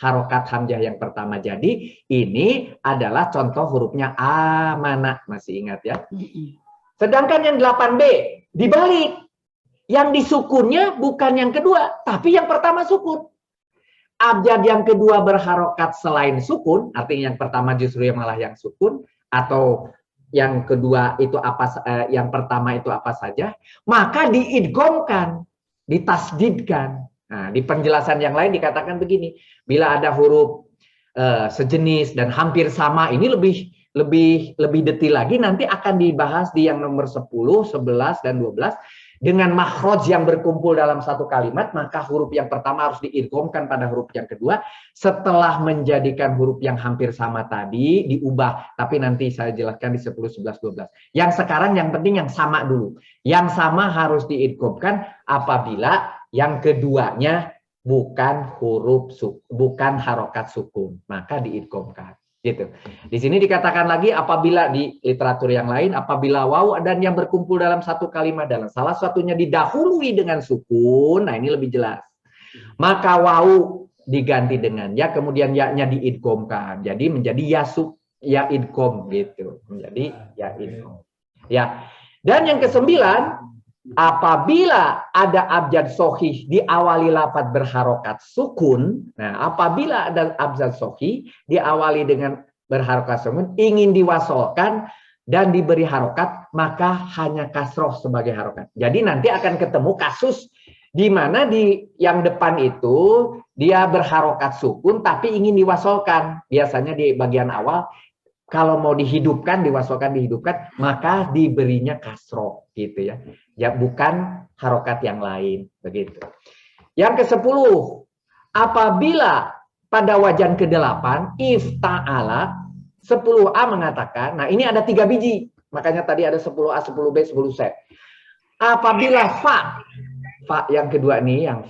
harokat hamzah yang pertama. Jadi, ini adalah contoh hurufnya amanah. Masih ingat ya? Sedangkan yang 8B, dibalik. Yang disukunnya bukan yang kedua, tapi yang pertama sukun. Abjad yang kedua berharokat selain sukun, artinya yang pertama justru yang malah yang sukun, atau yang kedua itu yang pertama itu apa saja, maka diidghamkan, ditasdidkan. Nah, di penjelasan yang lain dikatakan begini, bila ada huruf sejenis dan hampir sama, ini lebih detail lagi, nanti akan dibahas di yang nomor 10, 11, dan 12. Dengan makhraj yang berkumpul dalam satu kalimat, maka huruf yang pertama harus diidghamkan pada huruf yang kedua. Setelah menjadikan huruf yang hampir sama tadi, diubah. Tapi nanti saya jelaskan di 10, 11, 12. Yang sekarang yang penting yang sama dulu. Yang sama harus diidghamkan apabila yang keduanya bukan bukan harokat sukun. Maka diidghamkan. Gitu. Di sini dikatakan lagi apabila di literatur yang lain, apabila wau dan yang berkumpul dalam satu kalimat dalam salah satunya didahului dengan sukun, nah ini lebih jelas. Maka wau diganti dengan ya, kemudian ya-nya diidghamkan. Jadi menjadi ya idgham gitu. Menjadi ya idgham. Ya. Dan yang ke-9, apabila ada abjad sohih diawali lafaz berharokat sukun, nah apabila ada abjad sohih diawali dengan berharokat sukun, ingin diwasolkan dan diberi harokat, maka hanya kasroh sebagai harokat. Jadi nanti akan ketemu kasus di mana di yang depan itu dia berharokat sukun tapi ingin diwasolkan. Biasanya di bagian awal, kalau mau dihidupkan, dihidupkan, maka diberinya kasroh gitu ya. Ya bukan harokat yang lain begitu. Yang ke-10, apabila pada wajan ke-8 ifta'ala 10a mengatakan, nah ini ada 3 biji. Makanya tadi ada 10a, 10b, 10c. Apabila fa yang kedua nih, yang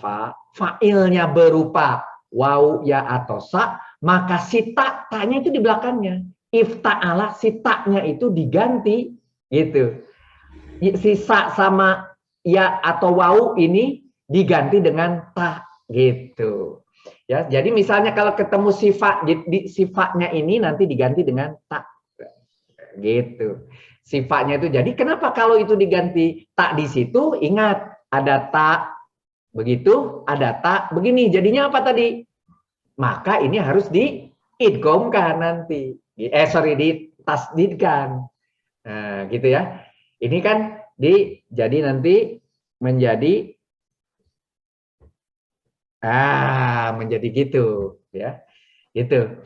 fa'ilnya berupa waw, ya atau sa, maka si ta'nya itu di belakangnya. Ifta'ala, si ta'nya itu diganti gitu. Sisa sama ya atau wau ini diganti dengan ta gitu. Ya, jadi misalnya kalau ketemu sifat, sifatnya ini nanti diganti dengan ta gitu. Sifatnya itu, jadi kenapa kalau itu diganti tak di situ, ingat ada ta begitu, ada ta begini, jadinya apa tadi? Maka ini harus diidghamkan nanti. Ditasdidkan. Nah, gitu ya. Ini kan jadi nanti menjadi menjadi gitu ya. Gitu.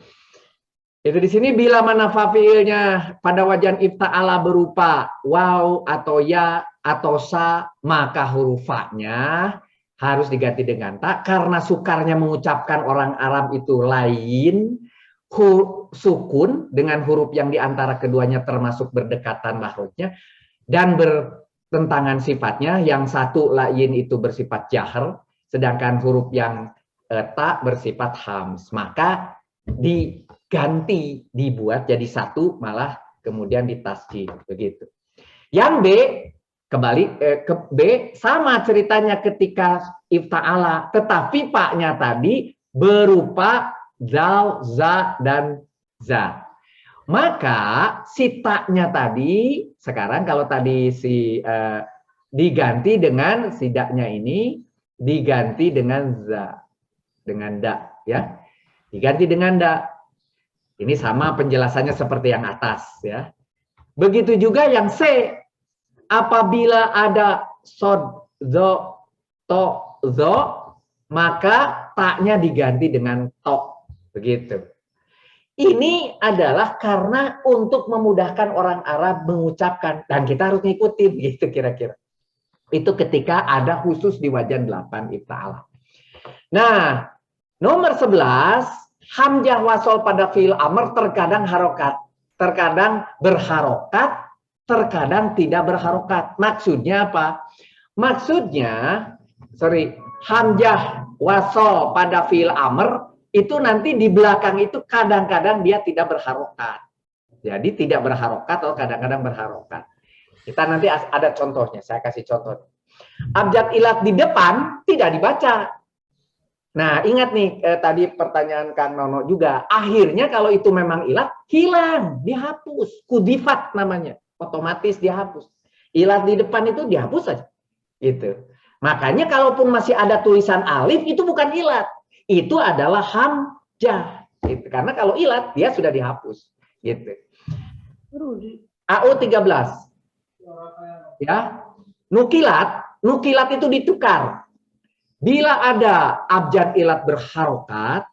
Itu di sini bila mana fa'ilnya pada wajan ifta'ala berupa waw atau ya atau sa, maka huruf fa-nya harus diganti dengan ta karena sukarnya mengucapkan orang Arab itu lain. Sukun dengan huruf yang diantara keduanya termasuk berdekatan makhrajnya dan bertentangan sifatnya. Yang satu lain itu bersifat jahr, sedangkan huruf yang ta bersifat hams, maka diganti, dibuat jadi satu, malah kemudian ditasjid begitu. Yang B kembali ke B sama ceritanya ketika ifta'ala, tetapi paknya tadi berupa zal, za, dan za. Maka si taknya tadi sekarang kalau tadi diganti dengan si daknya ini diganti dengan za, dengan da, ya, diganti dengan da. Ini sama penjelasannya seperti yang atas, ya. Begitu juga yang C, apabila ada sod, zo, to, zo, maka taknya diganti dengan to, begitu. Ini adalah karena untuk memudahkan orang Arab mengucapkan, dan kita harus ngikutin, gitu kira-kira. Itu ketika ada khusus di wajan 8 ifta'ala. Nah, nomor 11, hamzah wasol pada fi'il amr terkadang harokat, terkadang berharokat, terkadang tidak berharokat. Maksudnya apa? Maksudnya, hamzah wasol pada fi'il amr itu nanti di belakang itu kadang-kadang dia tidak berharokat. Jadi tidak berharokat atau kadang-kadang berharokat. Kita nanti ada contohnya, saya kasih contoh. Abjad ilat di depan tidak dibaca. Nah, ingat nih tadi pertanyaan Kang Nono juga. Akhirnya kalau itu memang ilat, hilang, dihapus. Kudifat namanya, otomatis dihapus. Ilat di depan itu dihapus saja. Gitu. Makanya kalaupun masih ada tulisan alif, itu bukan ilat. Itu adalah hamzah. Gitu. Karena kalau ilat, dia sudah dihapus. Gitu. AU 13. Ya. Nukilat itu ditukar. Bila ada abjad ilat berharokat,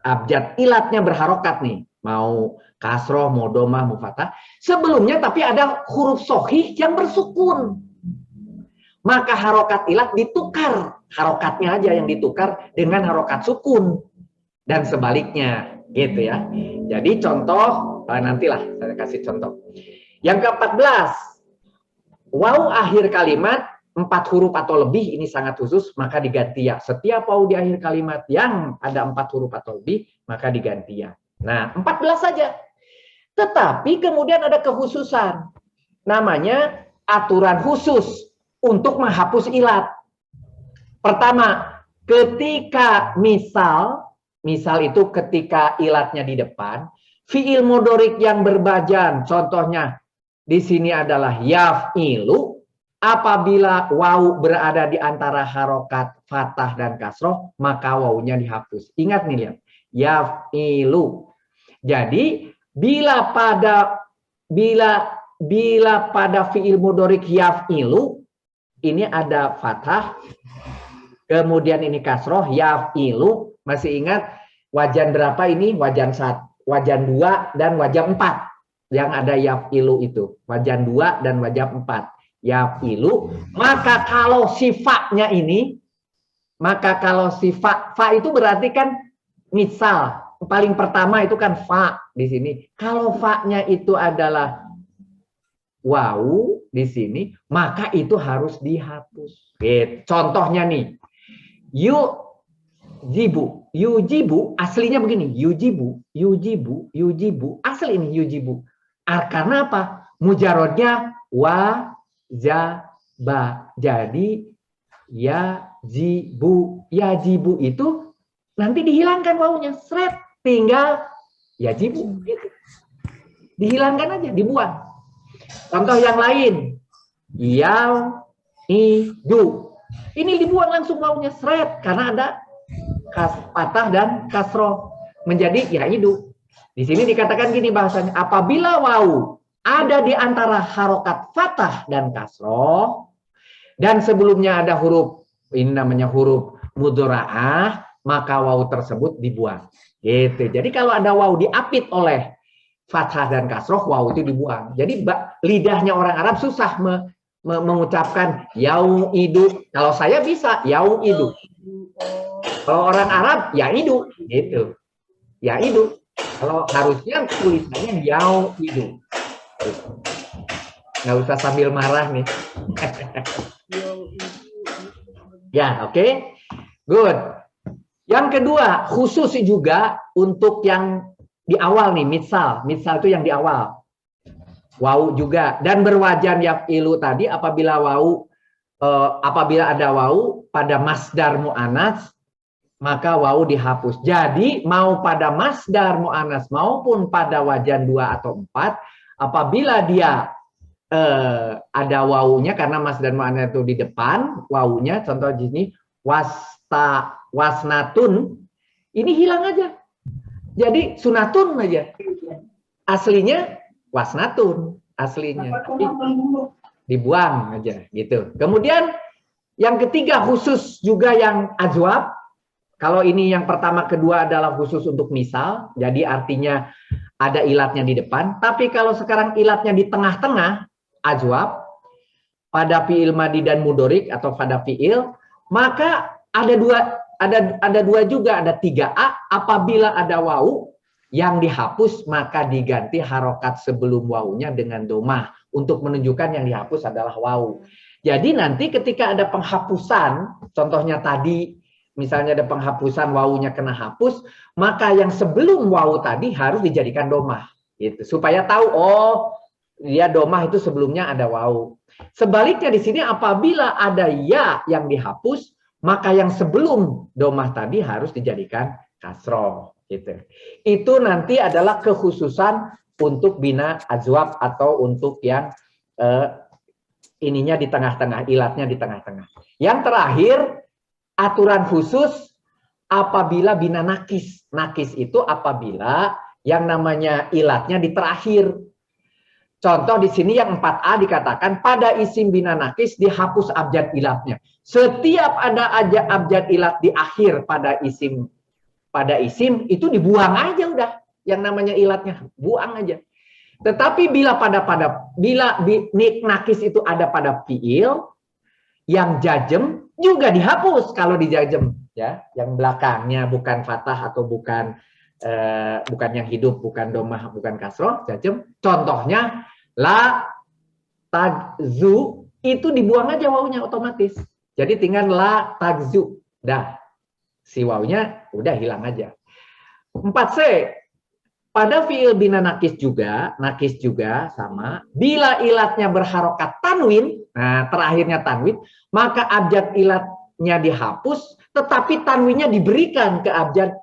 abjad ilatnya berharokat nih, mau kasroh, mau domah, mau fathah, sebelumnya tapi ada huruf sohih yang bersukun. Maka harokat ilat ditukar, harokatnya aja yang ditukar dengan harokat sukun. Dan sebaliknya, gitu ya. Jadi contoh, nantilah saya kasih contoh. Yang ke-14, waw akhir kalimat 4 huruf atau lebih, ini sangat khusus, maka diganti ya. Setiap waw di akhir kalimat yang ada 4 huruf atau lebih, maka diganti ya. Nah, 14 saja. Tetapi kemudian ada kekhususan. Namanya aturan khusus untuk menghapus ilat. Pertama, ketika misal itu ketika ilatnya di depan, fi'il mudhorik yang berbajan, contohnya di sini adalah yaf'ilu, apabila waw berada di antara harokat fathah dan kasroh, maka wawunya dihapus. Ingat nih, lihat, yaf'ilu. Jadi bila pada fi'il mudhorik yaf'ilu, ini ada fathah, kemudian ini kasroh, yaf'ilu. Masih ingat wajan berapa ini? Wajan 1, wajan 2, dan wajan 4. Yang ada yaf'ilu itu. Wajan 2 dan wajan 4. Yaf'ilu. Maka kalau sifatnya ini, maka kalau sifat, fa itu berarti kan misal. Paling pertama itu kan fa di sini. Kalau fa-nya itu adalah waw di sini, maka itu harus dihapus. Contohnya nih, yujibu aslinya begini, yujibu asli ini yujibu. Karena apa? Mujarodnya wajaba. Jadi yajibu itu nanti dihilangkan wawunya, seret, tinggal yajibu. Gitu. Dihilangkan aja, dibuang. Contoh yang lain, yaidu. Ini dibuang langsung wawunya, seret, karena ada fathah dan kasroh, menjadi yaidu. Di sini dikatakan gini bahasanya, apabila waw ada di antara harokat fathah dan kasroh, dan sebelumnya ada huruf, ini namanya huruf mudhora'ah, maka waw tersebut dibuang. Gitu. Jadi kalau ada waw diapit oleh fathah dan kasroh, waw itu dibuang. Jadi lidahnya orang Arab susah mengucapkan yau'idu. Kalau saya bisa yau'idu. Kalau orang Arab yaidu, gitu. Yaidu. Kalau harusnya tulisannya yau'idu. Nggak usah sambil marah nih. Ya, oke. Good. Yang kedua, khusus juga untuk yang di awal nih, misal itu yang di awal. Wau juga, dan berwajan yaf'ilu tadi apabila ada wau pada masdar mu'anats maka wau dihapus. Jadi mau pada masdar mu'anats maupun pada wajan 2 atau 4 apabila dia ada waunya karena masdar mu'anats itu di depan waunya, contoh di sini wasnatun, ini hilang aja. Jadi sunatun aja. Aslinya wasnatun, aslinya. Dibuang aja gitu. Kemudian yang ketiga khusus juga yang ajwab. Kalau ini yang pertama kedua adalah khusus untuk misal, jadi artinya ada ilatnya di depan. Tapi kalau sekarang ilatnya di tengah-tengah, ajwab pada fiil madi dan mudorik atau pada fiil, maka ada dua juga, ada 3A apabila ada wau yang dihapus maka diganti harokat sebelum waunya dengan domah untuk menunjukkan yang dihapus adalah wau. Jadi nanti ketika ada penghapusan, contohnya tadi misalnya ada penghapusan waunya kena hapus, maka yang sebelum wau tadi harus dijadikan domah, gitu. Supaya tahu oh dia domah itu sebelumnya ada wau. Sebaliknya di sini apabila ada ya yang dihapus, maka yang sebelum domah tadi harus dijadikan kasroh. Gitu. Itu nanti adalah kekhususan untuk bina ajwab atau untuk yang ininya di tengah-tengah, ilatnya di tengah-tengah. Yang terakhir, aturan khusus apabila bina nakis. Nakis itu apabila yang namanya ilatnya di terakhir. Contoh di sini yang 4A dikatakan pada isim bina nakis dihapus abjad ilatnya. Setiap ada aja abjad ilat di akhir pada isim itu dibuang aja udah yang namanya ilatnya, buang aja. Tetapi bila nakis itu ada pada fiil yang jajem juga dihapus kalau dijajem ya, yang belakangnya bukan fathah atau bukan yang hidup, bukan domah, bukan kasroh, jajem. Contohnya la tagzu itu dibuang aja wawunya otomatis. Jadi tinggal la tagzu. Dah. Si wawunya udah hilang aja. 4C. Pada fiil bina nakis juga sama. Bila ilatnya berharokat tanwin, nah terakhirnya tanwin, maka abjad ilatnya dihapus, tetapi tanwinnya diberikan ke abjad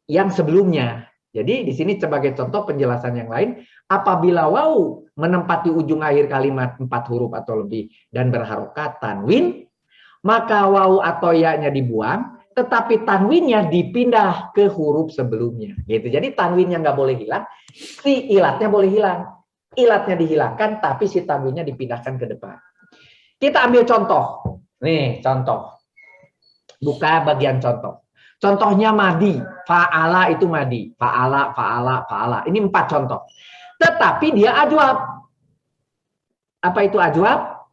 yang sebelumnya. Jadi di sini sebagai contoh penjelasan yang lain, apabila wawu menempati ujung akhir kalimat 4 huruf atau lebih dan berharokat tanwin, maka wawu atau ya-nya dibuang, tetapi tanwinnya dipindah ke huruf sebelumnya. Gitu. Jadi tanwinnya nggak boleh hilang, si ilatnya boleh hilang. Ilatnya dihilangkan, tapi si tanwinnya dipindahkan ke depan. Kita ambil contoh. Nih, contoh. Buka bagian contoh. Contohnya madi. Fa'ala itu madi. Fa'ala, fa'ala, fa'ala. Ini 4 contoh. Tetapi dia ajwab. Apa itu ajwab?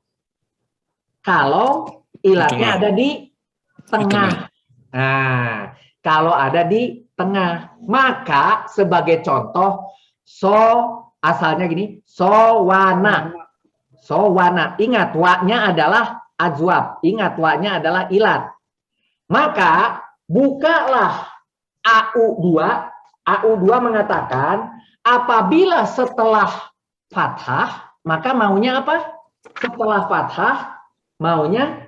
Kalau ilatnya ada di tengah. Nah, kalau ada di tengah, maka sebagai contoh asalnya gini, sowana. Ingat wa-nya adalah ajwab. Ingat wa-nya adalah ilat. Maka bukalah AU2. AU2 mengatakan apabila setelah fathah, maka maunya apa? Setelah fathah, maunya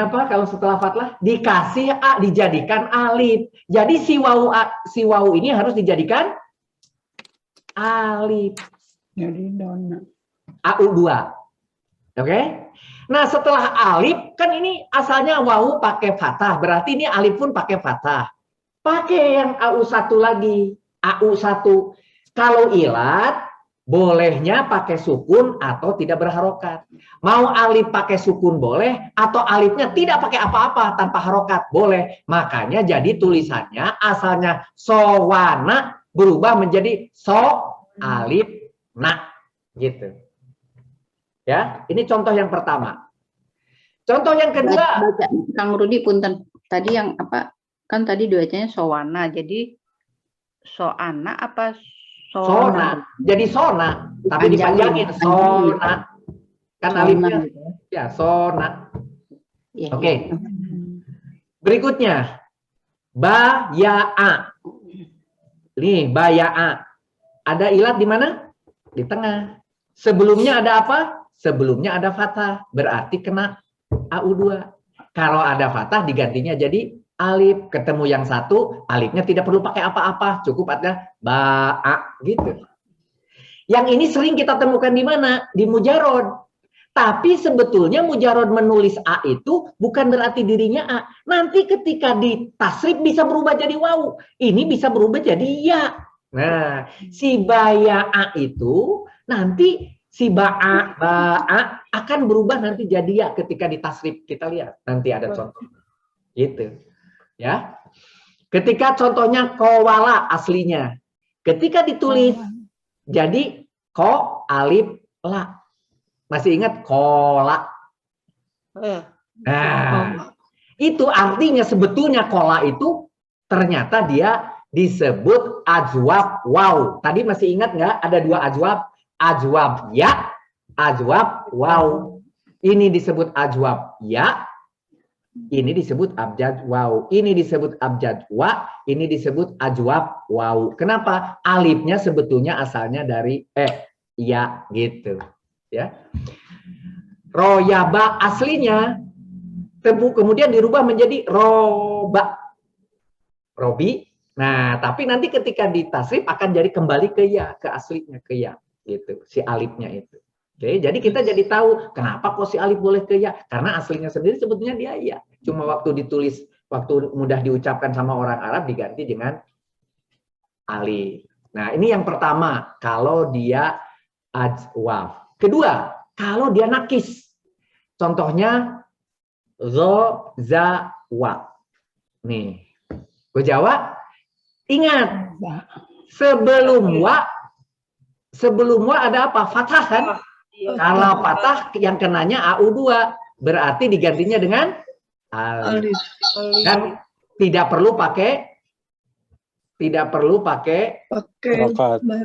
apa kalau setelah fathah? Dikasih A, dijadikan alif. Jadi si wawu ini harus dijadikan alif. Jadi dona. AU2. Oke? Nah, setelah alif, kan ini asalnya wawu pakai fathah. Berarti ini alif pun pakai fathah. Pakai yang AU1 lagi. AU1. Kalau ilat, bolehnya pakai sukun atau tidak berharokat. Mau alif pakai sukun boleh, atau alifnya tidak pakai apa-apa tanpa harokat boleh. Makanya jadi tulisannya asalnya sowana berubah menjadi alif na gitu. Ya, ini contoh yang pertama. Contoh yang kedua. Kang Rudi punten, tadi yang apa? Kan tadi bacanya sowana, jadi soana apa? Sona, jadi sona, tapi dipanjangin sona. Kan Sona alifnya gitu ya. ya sona. Iya, Oke. iya. Berikutnya baya'a. Nih baya'a. Ada ilat di mana? Di tengah. Sebelumnya ada apa? Sebelumnya ada fathah. Berarti kena AU2. Kalau ada fathah digantinya jadi alif. Ketemu yang satu, alifnya tidak perlu pakai apa-apa. Cukup ada ba'a gitu. Yang ini sering kita temukan di mana? Di mujarod. Tapi sebetulnya mujarod menulis A itu bukan berarti dirinya A. Nanti ketika ditasrif bisa berubah jadi waw. Ini bisa berubah jadi ya. Nah, si baya'a itu nanti si ba'a akan berubah nanti jadi ya ketika ditasrif. Kita lihat nanti ada contoh. Gitu. Ya. Ketika contohnya kowala aslinya. Ketika ditulis jadi ko alif la. Masih ingat kola? Nah, itu artinya sebetulnya kola itu ternyata dia disebut ajwab waw. Tadi masih ingat nggak? Ada dua ajwab. Ajwab ya, ajwab waw. Ini disebut ajwab ya, ini disebut abjad waw. Ini disebut abjad wa, ini disebut ajwab waw. Kenapa? Alifnya sebetulnya asalnya dari ya gitu. Ya, royaba aslinya kemudian dirubah menjadi roba, robi. Nah, tapi nanti ketika ditasrif akan jadi kembali ke ya, ke aslinya ke ya, gitu, si alifnya itu. Oke, jadi kita jadi tahu kenapa kok si alif boleh ke ya, karena aslinya sendiri sebetulnya dia ya. Cuma waktu ditulis, waktu mudah diucapkan sama orang Arab diganti dengan alif. Nah, ini yang pertama, kalau dia ajwaf. Kedua, kalau dia nakis. Contohnya zo, za, wa. Nih, gue jawab. Ingat, sebelum wa ada apa? Fathah kan? Kalau fathah yang kenanya AU2, berarti digantinya dengan alif. Dan tidak perlu pakai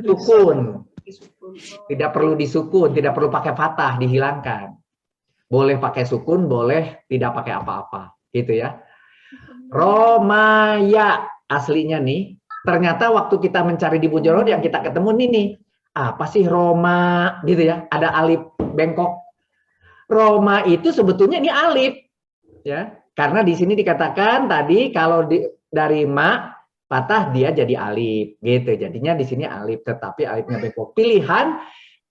sukun. Tidak perlu disukun, tidak perlu pakai fathah, dihilangkan. Boleh pakai sukun, boleh tidak pakai apa-apa, gitu ya. Romaya aslinya nih, ternyata waktu kita mencari di mujarod yang kita ketemu nih, apa sih Roma gitu ya? Ada alif bengkok. Roma itu sebetulnya ini alif, ya, karena di sini dikatakan tadi kalau dari ma patah dia jadi alif gitu, jadinya di sini alif, tetapi alifnya bengkok. Pilihan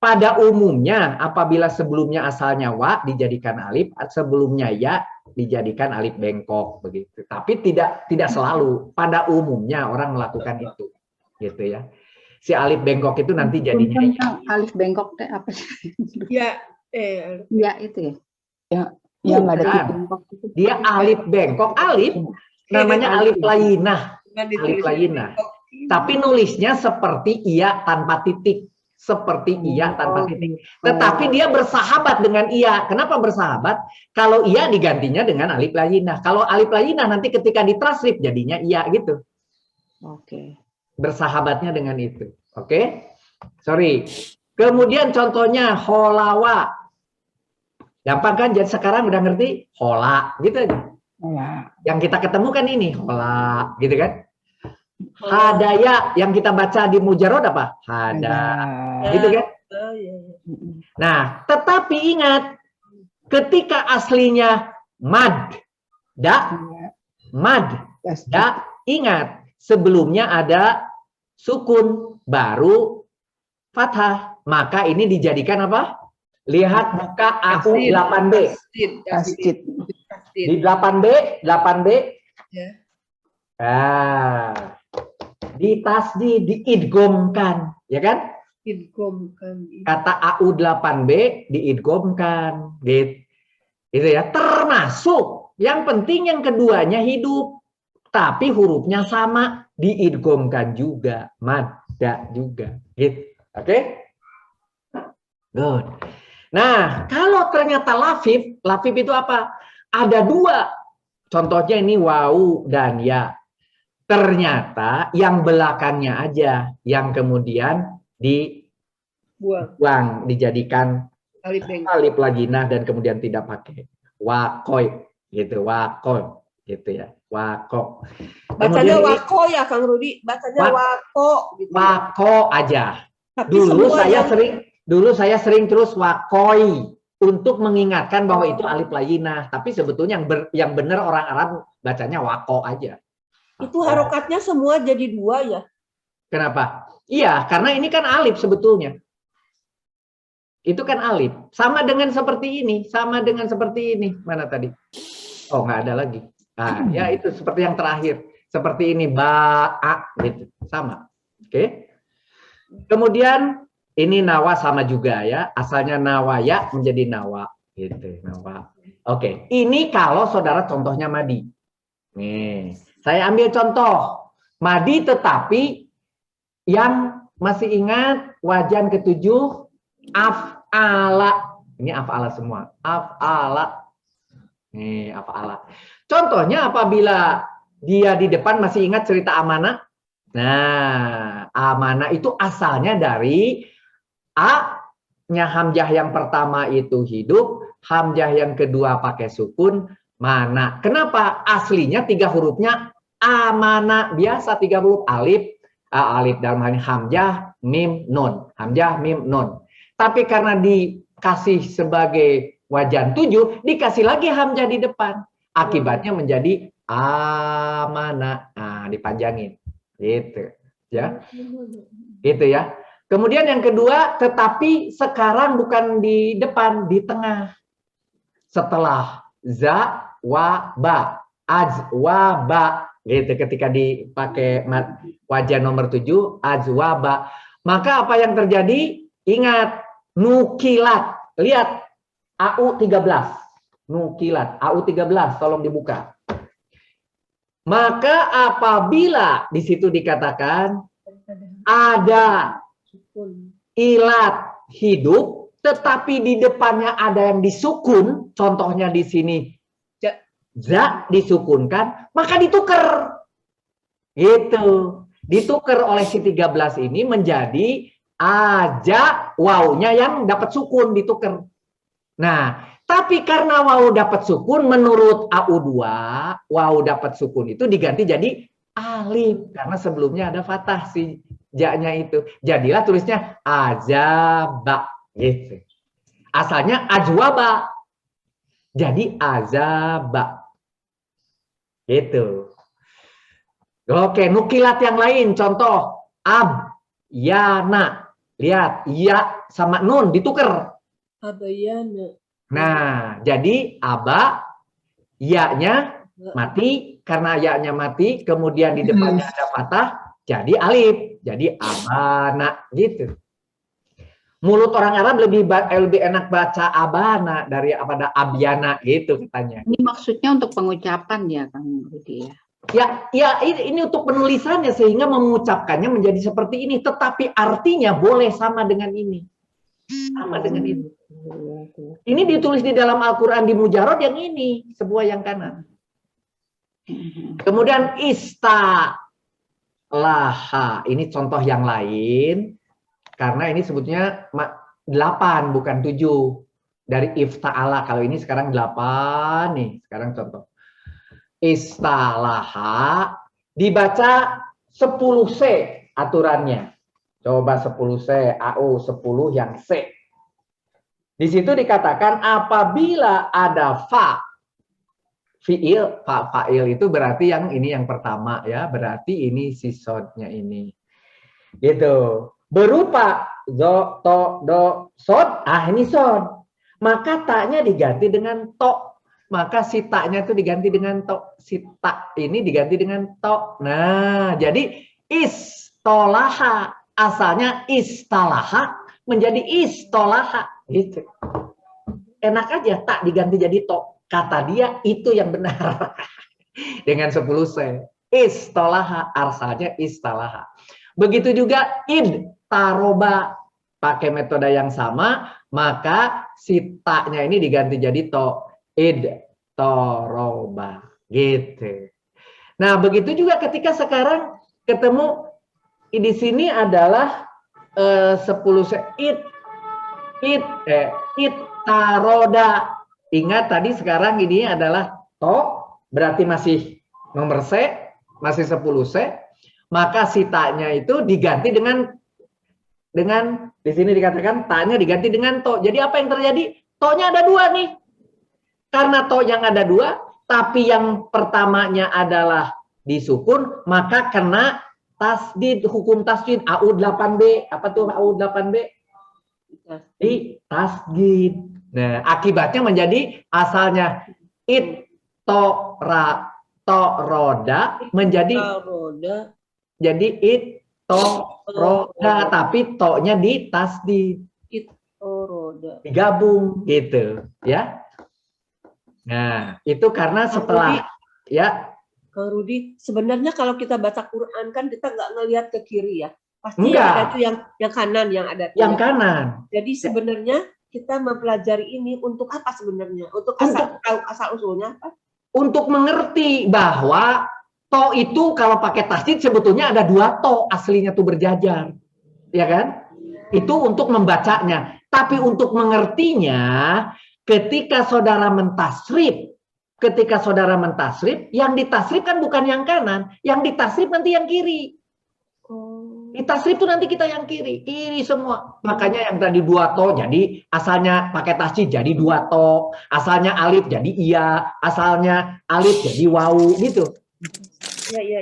pada umumnya apabila sebelumnya asalnya wa dijadikan alif, sebelumnya ya dijadikan alif bengkok begitu. Tapi tidak selalu, pada umumnya orang melakukan itu gitu ya. Si alif bengkok itu nanti jadinya ya. Alif bengkok teh apa sih? Ya, Ya itu ya. Yang ada bengkok itu. Dia alif bengkok, alif namanya alif lainah. Alif lainah. Tapi nulisnya seperti iya tanpa titik. Seperti iya tanpa titik. Tetapi dia bersahabat dengan iya. Kenapa bersahabat? Kalau iya digantinya dengan alif lainah. Kalau alif lainah nanti ketika ditasrif jadinya iya gitu. Oke. Bersahabatnya dengan itu. Oke? Sorry. Kemudian contohnya holawa. Gampang kan? Jadi sekarang udah ngerti hola gitu aja. Yang kita ketemukan ini hola gitu kan. Hadaya yang kita baca di mujarod apa? Hada. Gitu kan? Nah, tetapi ingat ketika aslinya mad, ingat sebelumnya ada sukun baru fathah, maka ini dijadikan apa? Lihat buka aku 8B. Di 8B. Nah, ditasdid, diidgomkan, ya kan? Kata AU 8B diidgomkan, gitu. Itu ya, termasuk yang penting yang keduanya hidup, tapi hurufnya sama, diidgomkan juga, madda juga, gitu. Oke? Good. Nah, kalau ternyata lafif itu apa? Ada dua. Contohnya ini wau dan ya. Ternyata yang belakangnya aja yang kemudian dibuang, dijadikan Alif bengkok. alif lagi nah dan kemudian tidak pakai wakoi gitu, wako gitu ya, wako. Bacanya Kemudian wako ya Kang Rudi, bacanya Wak- wako gitu. wako aja. Tapi Dulu semua saya sering terus wakoi untuk mengingatkan bahwa itu alif layinah, tapi sebetulnya yang benar orang Arab bacanya wako aja. itu harokatnya semua jadi 2 ya. Kenapa? Iya, karena ini kan alif sebetulnya. Itu kan alif. Sama dengan seperti ini. Mana tadi? Oh, nggak ada lagi. Nah, ya itu seperti yang terakhir. Seperti ini, ba'a, gitu. Sama. Oke. Kemudian, ini nawa sama juga ya. Asalnya nawaya menjadi nawa. Gitu, nawa. Oke. Ini kalau saudara contohnya madi. Nih, saya ambil contoh. Madi tetapi yang masih ingat wajan ketujuh af'ala. Ini af'ala semua. Af'ala. Nih, af'ala. Contohnya apabila dia di depan masih ingat cerita amanah. Nah, amanah itu asalnya dari A-nya hamzah yang pertama itu hidup, hamzah yang kedua pakai sukun, mana. Kenapa? Aslinya 3 hurufnya amanah. Biasa 3 huruf alif, alif dalam hal ini hamzah, mim, nun. Hamzah, mim, nun. Tapi karena dikasih sebagai wajan 7, dikasih lagi hamzah di depan. Akibatnya menjadi amanah. Nah, dipanjangin. Gitu. Ya. Gitu ya. Kemudian yang kedua, tetapi sekarang bukan di depan, di tengah. Setelah za, wa, ba. Az, wa, ba. Gitu, ketika dipakai wajan nomor 7, az, wa, ba. Maka apa yang terjadi? Ingat, nukilat. Lihat, AU 13. Nukilat, AU 13, tolong dibuka. Maka apabila di situ dikatakan ada ilat hidup, tetapi di depannya ada yang disukun, contohnya di sini za disukunkan, maka ditukar. Gitu. Ditukar oleh si 13 ini menjadi aja wawunya yang dapat sukun, ditukar. Nah, tapi karena wawu dapat sukun, menurut AU2, wawu dapat sukun itu diganti jadi alif. Karena sebelumnya ada fathah si ja-nya itu. Jadilah tulisnya azaba. Gitu. Asalnya ajwaba. Jadi azaba. Gitu. Oke, nukilat yang lain. Contoh, ab, yana. Lihat, ya sama nun ditukar. Abayana. Nah, jadi aba, ya-nya mati, karena ya-nya mati, kemudian di depannya ada fathah, jadi alif, jadi abana, gitu. Mulut orang Arab lebih enak baca abana daripada abyana, gitu katanya. Ini maksudnya untuk pengucapan ya, Kang Rudi ya. Ya, ini untuk penulisannya sehingga mengucapkannya menjadi seperti ini, tetapi artinya boleh sama dengan ini. Sama dengan ini. Ini ditulis di dalam Al-Quran di Mujarrad yang ini, sebuah yang kanan. Kemudian istalaha, ini contoh yang lain, karena ini sebutnya 8 bukan 7 dari ifta'ala. Kalau ini sekarang 8 nih, sekarang contoh. Istalaha dibaca 10C aturannya. Coba 10C, AU 10 yang C. Di situ dikatakan apabila ada fi'il, fa'il itu berarti yang ini yang pertama ya, berarti ini si sodnya ini. Gitu. Berupa zo, to, do, sod, ini sod. Maka taknya diganti dengan to. Maka si taknya itu diganti dengan to. Si tak ini diganti dengan to. Nah, jadi istolaha. Asalnya istalaha menjadi istolaha. Gitu. Enak aja, tak diganti jadi to. Kata dia itu yang benar. Dengan 10C. Istolaha, asalnya istalaha. Begitu juga id, taroba. Pakai metode yang sama, maka si taknya ini diganti jadi to. Id, toroba. Gitu. Nah, begitu juga ketika sekarang ketemu di sini adalah 10C. Id, Itaroda. Ingat tadi sekarang ini adalah to, berarti masih nomor C, masih 10 C. Maka si ta-nya itu diganti dengan di sini dikatakan ta-nya diganti dengan to. Jadi apa yang terjadi? To-nya ada 2 nih. Karena to yang ada 2, tapi yang pertamanya adalah disukun, maka kena tasdid, hukum tasdid AU 8B. Apa tuh AU 8B? Di tasdid. Nah, akibatnya menjadi asalnya toroda menjadi jadi toroda, tapi to-nya di tasdid. Digabung gitu, ya. Nah, itu karena setelah ya. Kang Rudi, sebenarnya kalau kita baca Quran kan kita nggak ngelihat ke kiri ya. Pasti Enggak. yang ada itu yang kanan yang ada. Yang kanan. Jadi sebenarnya kita mempelajari ini untuk apa sebenarnya? Untuk asal usulnya apa? Untuk mengerti bahwa to itu kalau pakai tasdid sebetulnya ada 2 to aslinya tuh berjajar. Ya kan? Itu untuk membacanya. Tapi untuk mengertinya ketika saudara mentasrif, yang ditasrif kan bukan yang kanan, yang ditasrif nanti yang kiri. Ditasrif itu nanti kita yang kiri semua. Makanya yang tadi 2 to, jadi asalnya pakai tasdid jadi 2 to, asalnya alif jadi iya, asalnya alif jadi wawu gitu. Ya.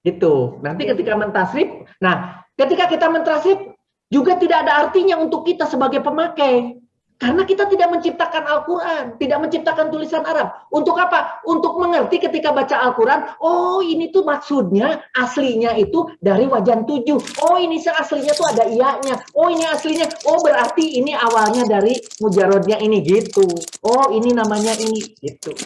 Gitu. Nanti ketika mentasrif, nah ketika kita mentasrif juga tidak ada artinya untuk kita sebagai pemakai. Karena kita tidak menciptakan Al-Quran, tidak menciptakan tulisan Arab. Untuk apa? Untuk mengerti ketika baca Al-Quran, oh ini tuh maksudnya aslinya itu dari wajan 7. Oh ini aslinya tuh ada iya-nya. Oh ini aslinya, oh berarti ini awalnya dari mujarodnya ini gitu. Oh ini namanya ini gitu.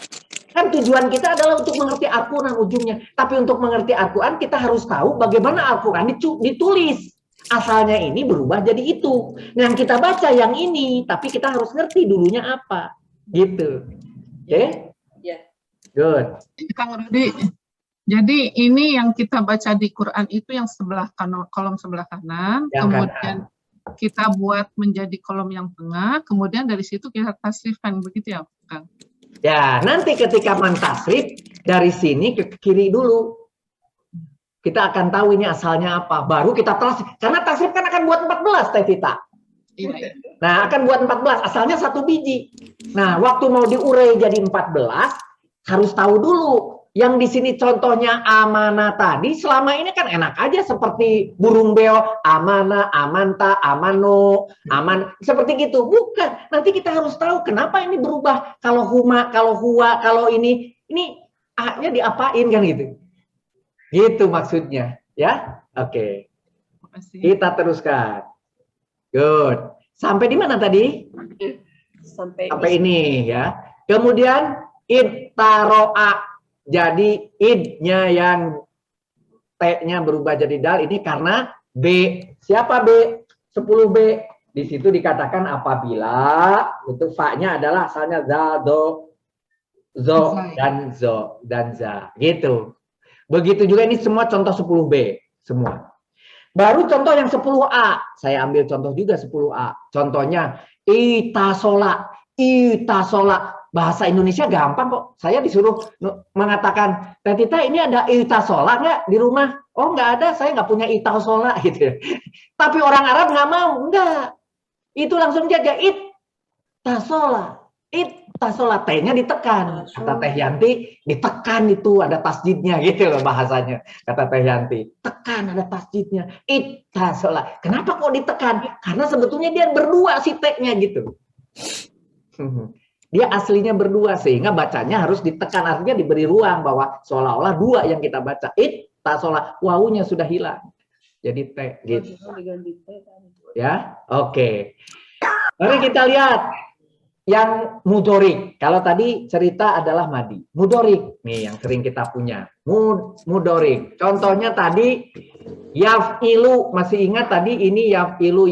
Kan tujuan kita adalah untuk mengerti Al-Quran ujungnya. Tapi untuk mengerti Al-Quran kita harus tahu bagaimana Al-Quran ditulis. Asalnya ini berubah jadi itu. Yang kita baca yang ini, tapi kita harus ngerti dulunya apa. Gitu. Oke? Okay? Ya. Good. Kang Rudi, jadi ini yang kita baca di Quran itu yang sebelah kanan, kolom sebelah kanan, Yang kemudian kita buat menjadi kolom yang tengah, kemudian dari situ kita tasrifkan, begitu ya, Kang? Ya, nanti ketika mentasrif dari sini ke kiri dulu. Kita akan tahu ini asalnya apa. Baru kita tasrif. Karena tasrif kan akan buat 14, Teh Vita. Iya. Nah, akan buat 14. Asalnya 1 biji. Nah, waktu mau diurai jadi 14, harus tahu dulu. Yang di sini contohnya amanah tadi, selama ini kan enak aja seperti burung beo. Amanah, amanta, amano, aman. Seperti gitu. Bukan. Nanti kita harus tahu kenapa ini berubah. Kalau huma, kalau huwa, kalau ini A-nya diapain kan gitu. Gitu maksudnya, ya? Oke. Kita teruskan. Good. Sampai di mana tadi? Sampai ini ya. Kemudian ibtaroa. Jadi id-nya yang T-nya berubah jadi dal ini karena B. Siapa B? 10B. Di situ dikatakan apabila itu fa-nya adalah asalnya za, do, zo dan za. Gitu. Begitu juga ini semua contoh 10B. Semua. Baru contoh yang 10A. Saya ambil contoh juga 10A. Contohnya itasola. Bahasa Indonesia gampang kok. Saya disuruh mengatakan, Teh Tita ini ada itasola nggak di rumah? Oh nggak ada, saya nggak punya itasola gitu. Tapi orang Arab nggak mau. Enggak. Itu langsung jaga itasola. Tasola T-nya ditekan. Kata Teh Yanti, ditekan itu ada tasdidnya gitu loh bahasanya. Kata Teh Yanti, tekan ada tasdidnya. Tasola. Kenapa kok ditekan? Karena sebetulnya dia berdua si T-nya gitu. Dia aslinya berdua sehingga bacanya harus ditekan. Artinya diberi ruang bahwa seolah-olah 2 yang kita baca. Tasola. Wawunya sudah hilang. Jadi T gitu. Ya, oke. Mari kita lihat. Yang mudorik, kalau tadi cerita adalah madi. Mudorik, nih yang sering kita punya. Mudorik. Contohnya tadi yaf'ilu, masih ingat tadi ini yaf'ilu,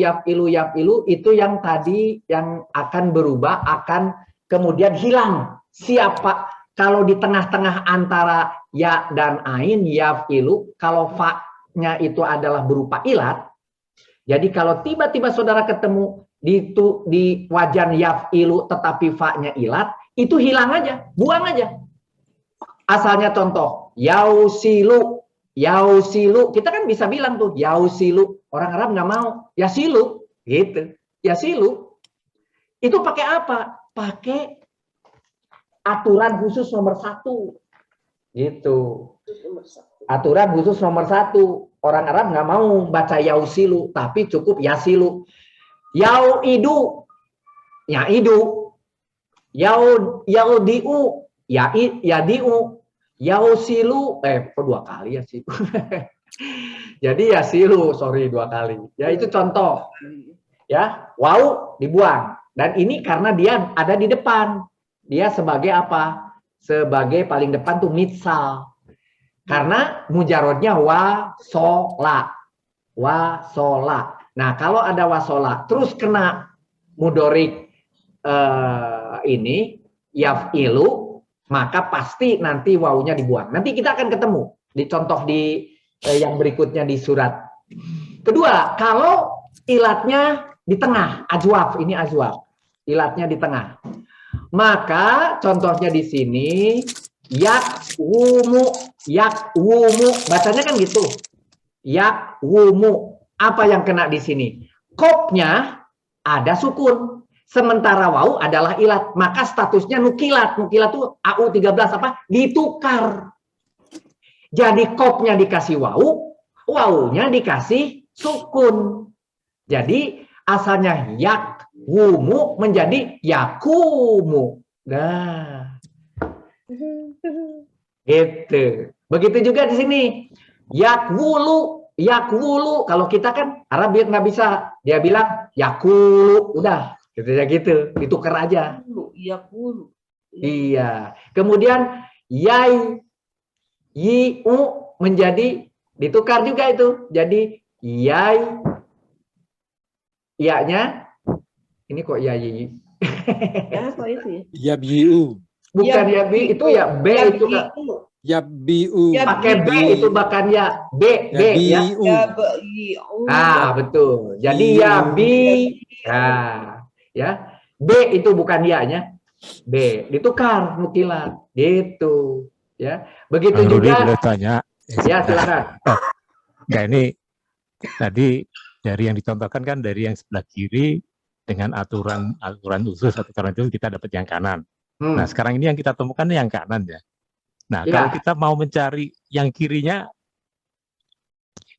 itu yang tadi yang akan berubah, akan kemudian hilang. Siapa? Kalau di tengah-tengah antara ya dan ain, yaf'ilu, kalau fa-nya itu adalah berupa ilat. Jadi kalau tiba-tiba saudara ketemu di wajan yaf'ilu tetapi fa-nya ilat, itu hilang aja, buang aja. Asalnya contoh, yausilu, yausilu, kita kan bisa bilang tuh yausilu, orang Arab nggak mau, yasilu, gitu, yasilu. Itu pakai apa? Pakai aturan khusus nomor 1, gitu. Aturan khusus nomor 1, orang Arab nggak mau baca yausilu, tapi cukup yasilu. Yauidu, yaidu, yaudiu, yadiu, yausilu, kok 2 kali ya sih? Jadi yasilu, sorry 2 kali. Ya itu contoh. Ya, wau dibuang. Dan ini karena dia ada di depan. Dia sebagai apa? Sebagai paling depan tuh mitsal. Karena mujarodnya wasola. Wasola. Nah, kalau ada wasola, terus kena mudorik ini, yaf'ilu, maka pasti nanti wawunya dibuang. Nanti kita akan ketemu di contoh di yang berikutnya di surat. Kedua, kalau ilatnya di tengah, ajwaf, ini ajwaf. Ilatnya di tengah. Maka contohnya di sini, yakwumu, yakwumu, bacanya kan gitu. Yakwumu. Apa yang kena di sini? Kopnya ada sukun. Sementara wau adalah ilat. Maka statusnya nukilat. Nukilat itu AU 13 apa? Ditukar. Jadi kopnya dikasih wau, waunya dikasih sukun. Jadi asalnya yakwumu menjadi yakumu. Nah. Gitu. Begitu juga di sini. Yakwulu. Yakwulu, kalau kita kan Arab nggak bisa, dia bilang yakulu, udah, gitu ya gitu, ditukar aja. Yakulu. Iya. Kemudian yai, yiu menjadi ditukar juga itu, jadi yai, iya-nya, ini kok yai? Ya, apa itu ya? Yabiu. Bukan yabi, itu ya B itu kan. Yabiu. Pakai B itu bahkan ya B ya. Ah, betul. Jadi ya bi. Nah, ya. B itu bukan ya-nya. B ditukar nukilat gitu, ya. Begitu Bang juga. Rudi boleh tanya? Ya, silakan. Nah, ini tadi dari yang dicontohkan kan dari yang sebelah kiri dengan aturan khusus aturan itu kita dapat yang kanan. Nah, sekarang ini yang kita temukan yang kanan ya. Nah, Ya. kalau kita mau mencari yang kirinya,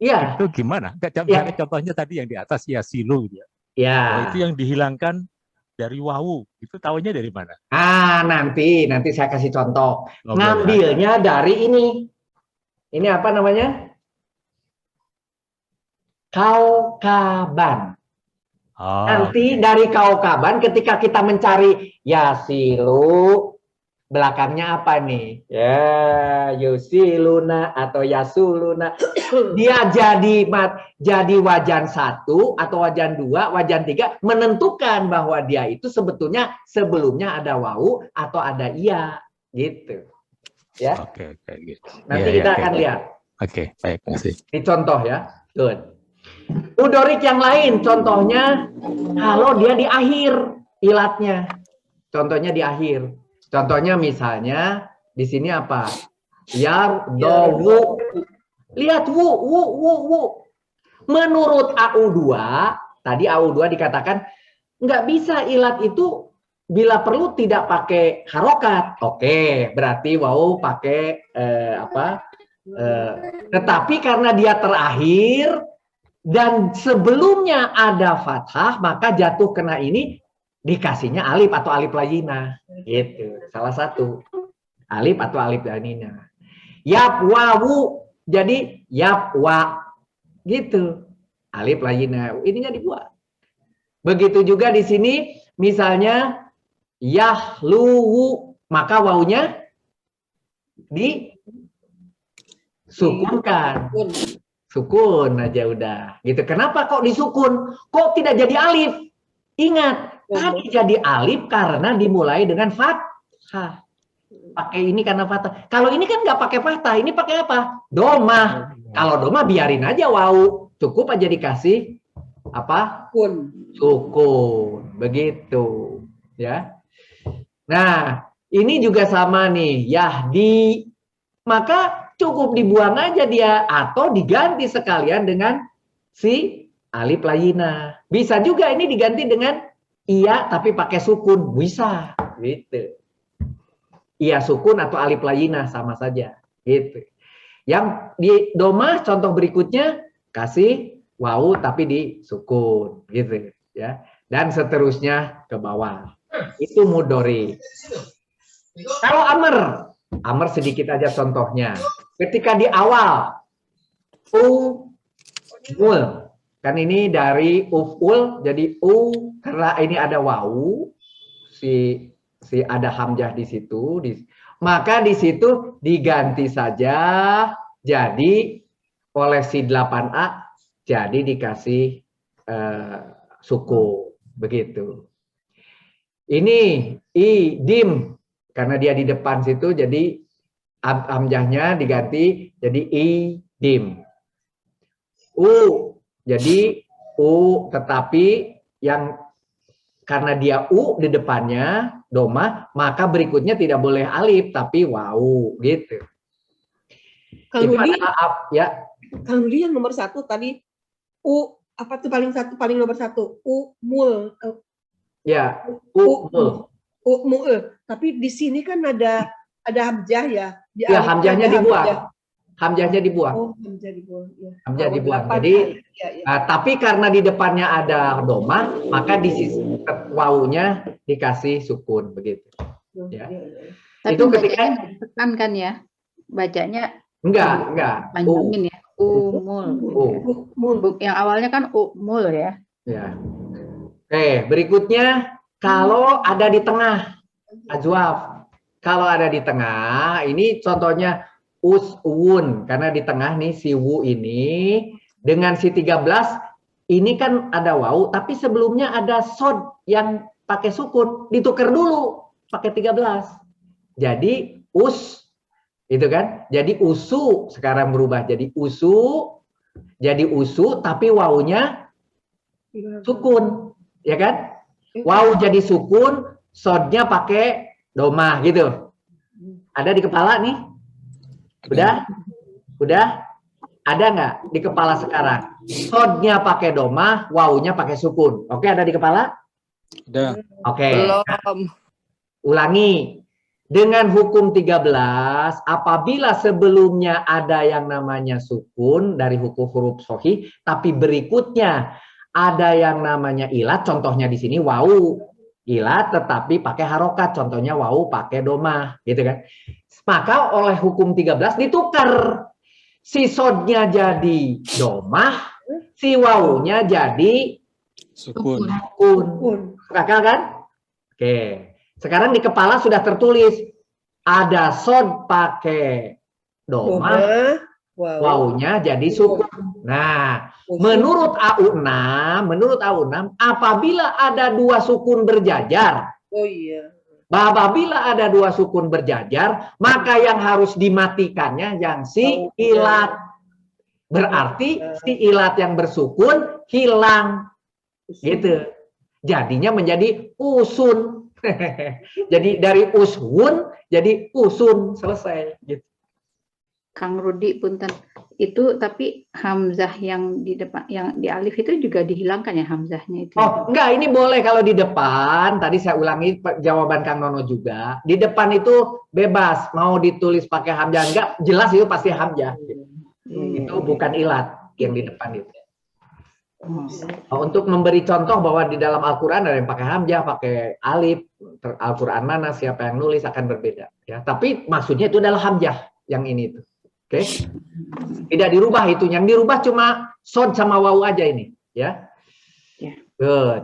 Iya. itu gimana? Misalnya contohnya tadi yang di atas ya silu, gitu ya. Ya. Oh, itu yang dihilangkan dari wawu. Itu tahunya dari mana? Ah, nanti saya kasih contoh. Oh, Ngambilnya dari ini. Ini apa namanya? Kaukaban. Oh, Nanti dari kaukaban ketika kita mencari yasilu, belakangnya apa nih? Ya, yusiluna atau yasuluna. Dia jadi wajan 1 atau wajan 2, wajan 3 menentukan bahwa dia itu sebetulnya sebelumnya ada wawu atau ada iya, gitu. Ya. Oke, gitu. Nanti kita akan lihat. Oke, baik, makasih. Ini contoh ya. Good. Mudorik yang lain, contohnya kalau dia di akhir ilatnya. Contohnya di akhir. Contohnya misalnya di sini apa? Yardowu. Lihat wu. Menurut AU2, tadi AU2 dikatakan nggak bisa ilat itu bila perlu tidak pakai harokat. Oke, berarti wau pakai tetapi karena dia terakhir dan sebelumnya ada fathah, maka jatuh kena ini dikasihnya alif atau alif layinah, gitu. Salah satu alif atau alif layinah. Yap wawu jadi yap wa, gitu. Alif layinah, ininya dibuat. Begitu juga di sini, misalnya yahluwu, maka wawunya disukunkan. Sukun aja udah, gitu. Kenapa kok disukun? Kok tidak jadi alif? Ingat, tadi jadi alif karena dimulai dengan fathah. Pakai ini karena fathah. Kalau ini kan nggak pakai fathah, ini pakai apa? Domah. Kalau domah biarin aja wau, cukup aja dikasih apa? Sukun. Sukun. Begitu, ya. Nah, ini juga sama nih, yahdi. Maka cukup dibuang aja dia atau diganti sekalian dengan si alif layinah. Bisa juga ini diganti dengan iya tapi pakai sukun, bisa, gitu. Iya sukun atau alif layinah sama saja, gitu. Yang di domah contoh berikutnya kasih wawu tapi di sukun, gitu ya. Dan seterusnya ke bawah. Itu mudhari. Kalau amr sedikit aja contohnya. Ketika di awal mul, kan ini dari uf'ul jadi karena ini ada wawu, si ada hamzah di situ, maka di situ diganti saja jadi oleh si 8a jadi dikasih suku begitu. Ini dim karena dia di depan situ jadi hamzahnya diganti jadi dim. Jadi tetapi yang karena dia di depannya domah maka berikutnya tidak boleh alif tapi wawu gitu. Kang Rudi, ya. Kang Rudi yang nomor 1 tadi apa tuh paling nomor 1 mul. Ya, mul. Tapi di sini kan ada hamzah ya. Ya, hamzahnya dibuang. Hamzahnya dibuang. Oh, hamzah dibuang. Ya. Hamzah dibuang. Jadi, tapi karena di depannya ada domah, maka di sisi wawunya dikasih sukun begitu. Ya. Tapi itu ketika tekan kan ya, bacanya enggak. Panjangin ya. Umul. Yang awalnya kan umul ya. Ya. Oke, berikutnya kalau ada di tengah ajwaf. Kalau ada di tengah, ini contohnya uswun karena di tengah nih si wu ini dengan si 13 ini kan ada wawu tapi sebelumnya ada sod yang pakai sukun, ditukar dulu pakai 13. Jadi itu kan? Jadi usu sekarang berubah jadi usu tapi wawunya sukun, ya kan? Wawu jadi sukun, sodnya pakai domah gitu. Ada di kepala nih? Udah? Ada nggak di kepala sekarang? Sodnya pakai domah, wawunya pakai sukun. Oke, ada di kepala? Ada. Oke. Belum. Ulangi. Dengan hukum 13, apabila sebelumnya ada yang namanya sukun dari hukum huruf shohi, tapi berikutnya ada yang namanya ilat, contohnya di sini wawu. Ilat tetapi pakai harokat, contohnya wawu pakai domah, gitu kan. Maka oleh hukum 13 ditukar. Si sodnya jadi domah, si wawunya jadi sukun. Akal kan? Oke. Sekarang di kepala sudah tertulis ada sod pakai domah, wawunya jadi sukun. Nah, menurut AU6 apabila ada 2 sukun berjajar. Oh iya. Apabila ada 2 sukun berjajar, maka yang harus dimatikannya yang si ilat. Berarti si ilat yang bersukun hilang. Gitu. Jadinya menjadi usun. Jadi dari uswun jadi usun, selesai gitu. Kang Rudi punten. Itu tapi hamzah yang di depan yang di alif itu juga dihilangkan ya hamzahnya itu. Oh, enggak, ini boleh kalau di depan. Tadi saya ulangi jawaban Kang Nono juga. Di depan itu bebas mau ditulis pakai hamzah enggak, jelas itu pasti hamzah. Itu bukan ilat yang di depan itu. Untuk memberi contoh bahwa di dalam Al-Quran ada yang pakai hamzah, pakai alif, Al-Quran mana siapa yang nulis akan berbeda. Ya, tapi maksudnya itu adalah hamzah yang ini itu. Oke, tidak dirubah itu. Yang dirubah cuma sod sama wawu aja ini. Ya.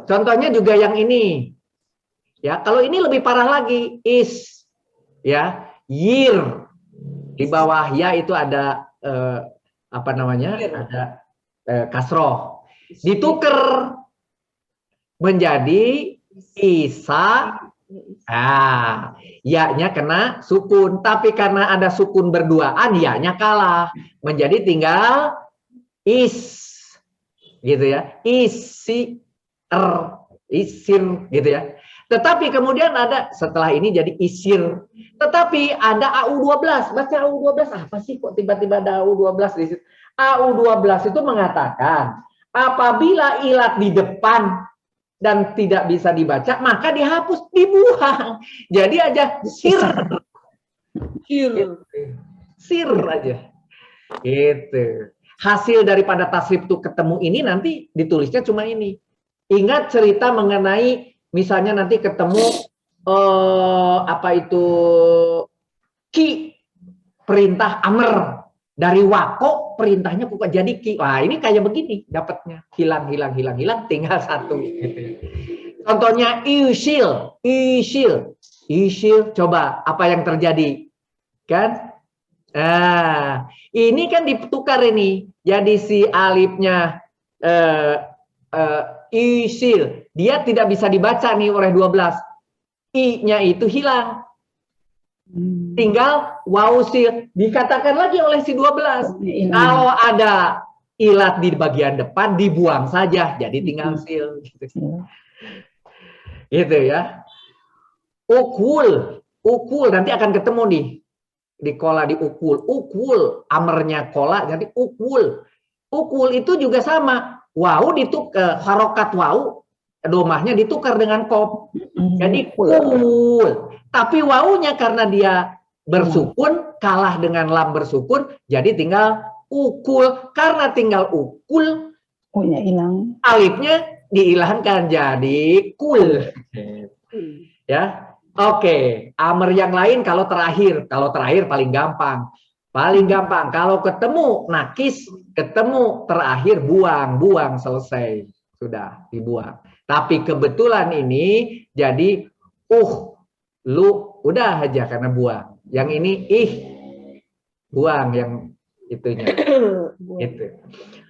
Contohnya juga yang ini. Ya, kalau ini lebih parah lagi is. Ya, yir. Di bawah ya itu ada apa namanya? Ada kasroh. Ditukar menjadi isa. Ya-nya kena sukun, tapi karena ada sukun berduaan, ya-nya kalah. Menjadi tinggal is. gitu ya. Isir, gitu ya. Tetapi kemudian ada setelah ini jadi isir. Tetapi ada AU12. Baca AU12 apa sih kok tiba-tiba ada AU12 di situ? AU12 itu mengatakan apabila ilat di depan dan tidak bisa dibaca maka dihapus, dibuang. Jadi aja sir. Sir aja. Gitu. Hasil daripada tasrif itu ketemu ini nanti ditulisnya cuma ini. Ingat cerita mengenai misalnya nanti ketemu apa itu ki, perintah amr dari wako, perintahnya kok jadi ki. Wah, ini kayak begini dapatnya. Hilang, tinggal satu gitu. Contohnya isil. Coba apa yang terjadi? Kan? Nah, ini kan ditukar ini. Jadi si alifnya isil, dia tidak bisa dibaca nih oleh 12. I-nya itu hilang. Tinggal wausil, dikatakan lagi oleh si 12. Kalau ada ilat di bagian depan dibuang saja, jadi tinggal sil gitu. Gitu ya. Ukul nanti akan ketemu nih di kola di ukul amernya kola jadi ukul itu juga sama, wau ditukar, harokat wau domahnya ditukar dengan kop jadi kul, tapi waunya karena dia bersukun kalah dengan lam bersukun jadi tinggal ukul, karena tinggal ukul hilang, alifnya dihilangkan jadi kul ya. Oke, amr yang lain kalau terakhir paling gampang. Kalau ketemu nakis, ketemu terakhir buang, selesai. Sudah dibuang. Tapi kebetulan ini jadi lu udah aja karena buang. Yang ini buang yang itunya. Itu.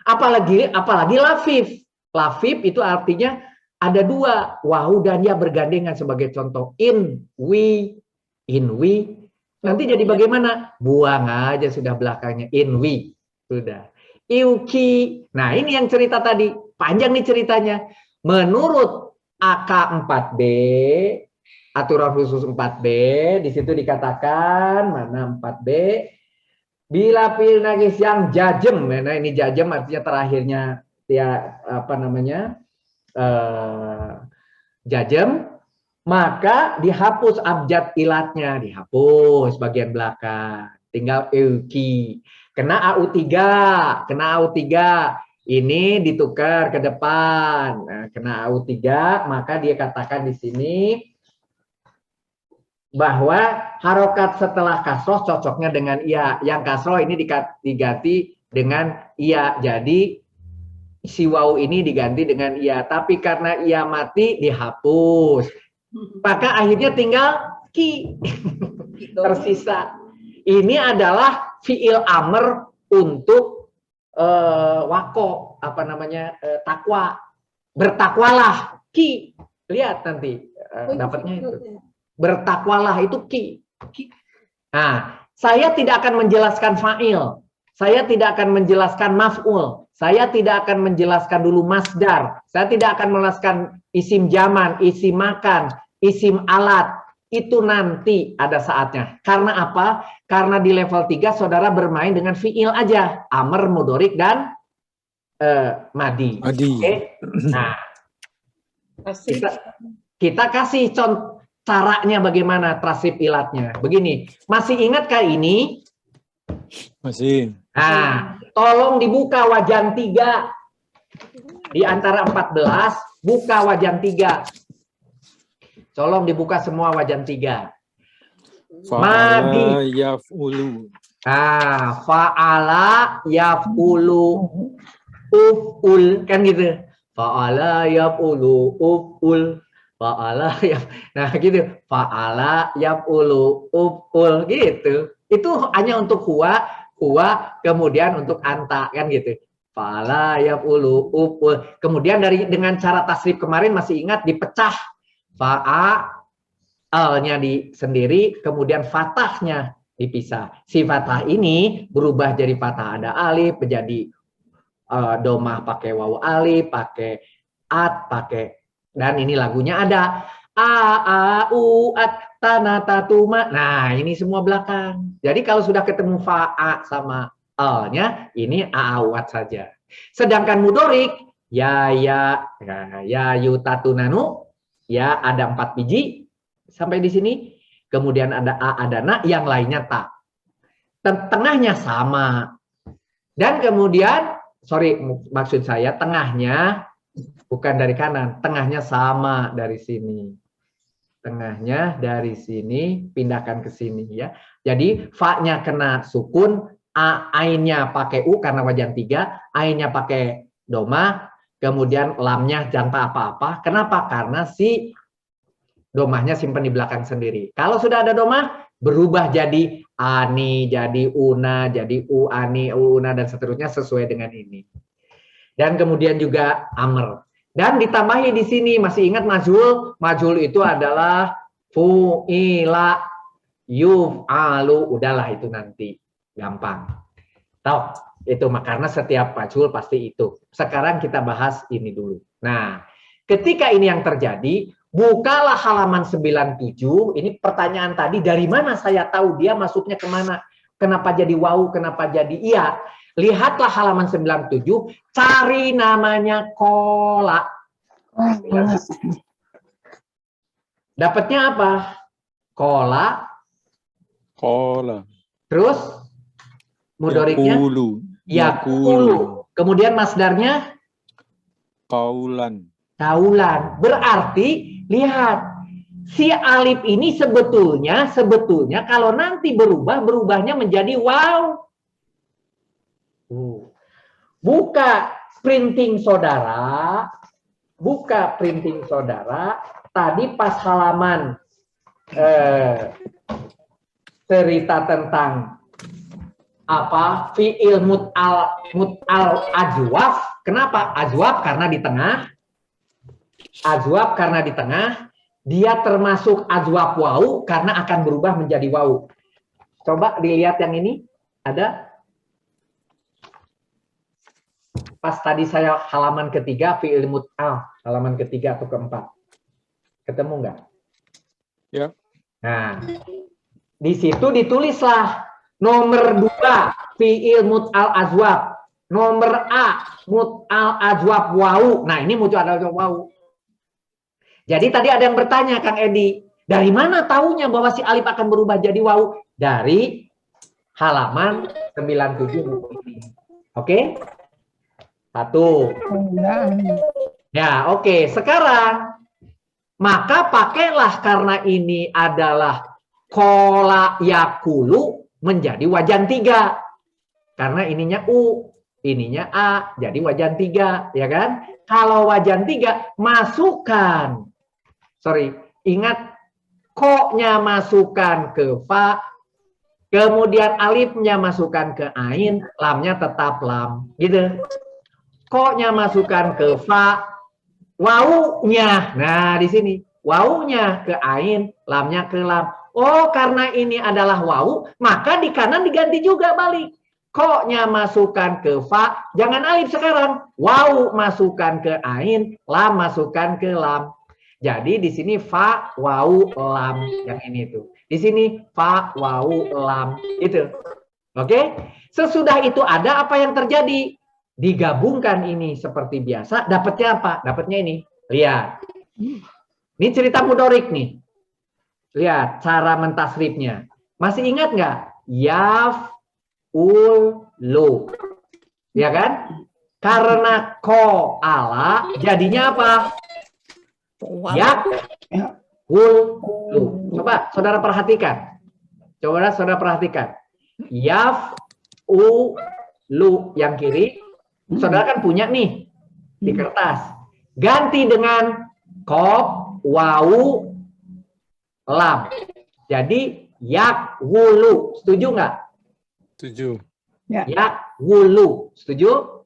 Apalagi lafif. Lafif itu artinya ada dua, wau dan ya bergandengan sebagai contoh. In we. Nanti jadi bagaimana? Buang aja sudah belakangnya. In we. Sudah. Iuki. Nah ini yang cerita tadi. Panjang nih ceritanya. Menurut AK4B, aturan khusus 4B, di situ dikatakan, mana 4B? Bila fi'il naqis yang jajem. Nah ini jajem artinya terakhirnya ya apa namanya? Jajem, maka dihapus abjad ilatnya, dihapus bagian belakang, tinggal euki. Kena AU3, ini ditukar ke depan. Nah, kena AU3, maka dia katakan di sini bahwa harokat setelah kasroh cocoknya dengan iya. Yang kasroh ini diganti dengan iya, jadi si wau ini diganti dengan ia, tapi karena ia mati dihapus, maka akhirnya tinggal ki tersisa. Ini adalah fiil amr untuk wako, apa namanya, takwa, bertakwalah ki. Lihat nanti dapatnya itu bertakwalah itu ki. Nah, saya tidak akan menjelaskan fa'il, saya tidak akan menjelaskan maf'ul, saya tidak akan menjelaskan dulu masdar, saya tidak akan menjelaskan isim zaman, isim makan, isim alat, itu nanti ada saatnya. Karena apa? Karena di level 3 saudara bermain dengan fiil aja, amr, mudorik, dan madi. Oke? Nah, kita kasih contoh caranya bagaimana tasrif ilatnya. Begini, masih ingatkah ini? Masih. Nah, tolong dibuka wajan 3. Di antara 14, buka wajan 3. Tolong dibuka semua wajan 3. Fa'ala yaf'ulu. Ah, fa'ala yaf'ulu. Uf'ul, kan gitu. Fa'ala yaf'ulu, uf'ul. Fa'ala yaf. Nah, gitu. Fa'ala yaf'ulu, uf'ul, gitu. Itu hanya untuk huwa, kemudian untuk anta, kan gitu. Fa'ala yaf'ulu uf'ul. Kemudian dengan cara tasrif kemarin masih ingat dipecah. Fa'a al-nya sendiri, kemudian fathahnya dipisah. Si fathah ini berubah jadi fathah ada alif, menjadi domah pakai wawu alif, pakai at, pakai, dan ini lagunya ada a u at tana tatuma. Nah, ini semua belakang. Jadi kalau sudah ketemu fa a sama al-nya, ini a u at saja. Sedangkan mudorik ya yu tatunanu, ya ada 4 biji sampai di sini. Kemudian ada a, ada na, yang lainnya ta. Tengahnya sama. Dan kemudian, sorry, maksud saya tengahnya bukan dari kanan, tengahnya sama dari sini. Tengahnya dari sini, pindahkan ke sini ya. Jadi fa-nya kena sukun, ainnya pakai u karena wajan 3, ainnya pakai domah, kemudian lamnya tanpa apa-apa. Kenapa? Karena si domahnya simpan di belakang sendiri. Kalau sudah ada domah, berubah jadi ani, jadi una, jadi u ani, una, dan seterusnya sesuai dengan ini. Dan kemudian juga amr. Dan ditambahi di sini, masih ingat majhul? Majhul itu adalah fu'ila, yuf'alu, udahlah itu nanti gampang. Tahu itu karena setiap majhul pasti itu. Sekarang kita bahas ini dulu. Nah, ketika ini yang terjadi, bukalah halaman 97. Ini pertanyaan tadi, dari mana saya tahu dia masuknya kemana? Kenapa jadi wawu, kenapa jadi iya? Lihatlah halaman 97, cari namanya kola. Dapatnya apa? Kola. Kola. Terus mudoriknya? Yakulu. Kemudian masdarnya? Kaulan. Kaulan. Berarti lihat, si alif ini sebetulnya kalau nanti berubahnya menjadi waw. Buka printing saudara, tadi pas halaman cerita tentang apa fi'il mut'al ajwaf. Kenapa ajwaf? Karena di tengah. Ajwaf karena di tengah. Dia termasuk ajwaf wawu karena akan berubah menjadi wawu. Coba dilihat yang ini, ada. Pas tadi saya halaman ketiga fi'il mut'al, halaman ketiga atau keempat. Ketemu nggak? Ya. Nah, di situ ditulislah nomor 2 fi'il mut'al azwab, nomor A mut'al azwab wawu. Nah, ini mut'al azwab wawu. Jadi tadi ada yang bertanya, Kang Edi, dari mana tahunya bahwa si alif akan berubah jadi wawu? Dari halaman 97 buku ini. Oke? Satu. Ya, oke. Sekarang, maka pakailah karena ini adalah kola yakulu menjadi wajan 3. Karena ininya U, ininya A, jadi wajan 3, ya kan? Kalau wajan 3, masukkan. Sorry, ingat, ko-nya masukkan ke fa, kemudian alifnya masukkan ke ain, lamnya tetap lam. Gitu. Ko-nya masukkan ke fa, wawunya. Nah, di sini wawunya ke ain, lamnya ke lam. Oh, karena ini adalah wawu, maka di kanan diganti juga balik. Ko-nya masukkan ke fa, jangan alif sekarang. Wawu masukkan ke ain, lam masukkan ke lam. Jadi di sini fa, wawu, lam, yang ini tuh. Di sini fa, wawu, lam, itu. Oke? Sesudah itu ada apa yang terjadi? Digabungkan ini seperti biasa, dapatnya apa? Dapatnya ini. Lihat. Ini cerita mudorik nih. Lihat cara mentasrifnya. Masih ingat nggak? Yaf, ul, lu. Ya kan? Karena ko ala, jadinya apa? Yak, ul, lu. Coba saudara perhatikan. Coba saudara perhatikan. Yaf, u, lu. Yang kiri. Saudara kan punya nih di kertas. Ganti dengan kop, wawu, lam. Jadi yak wulu. Setuju nggak? Setuju. Yak wulu. Setuju?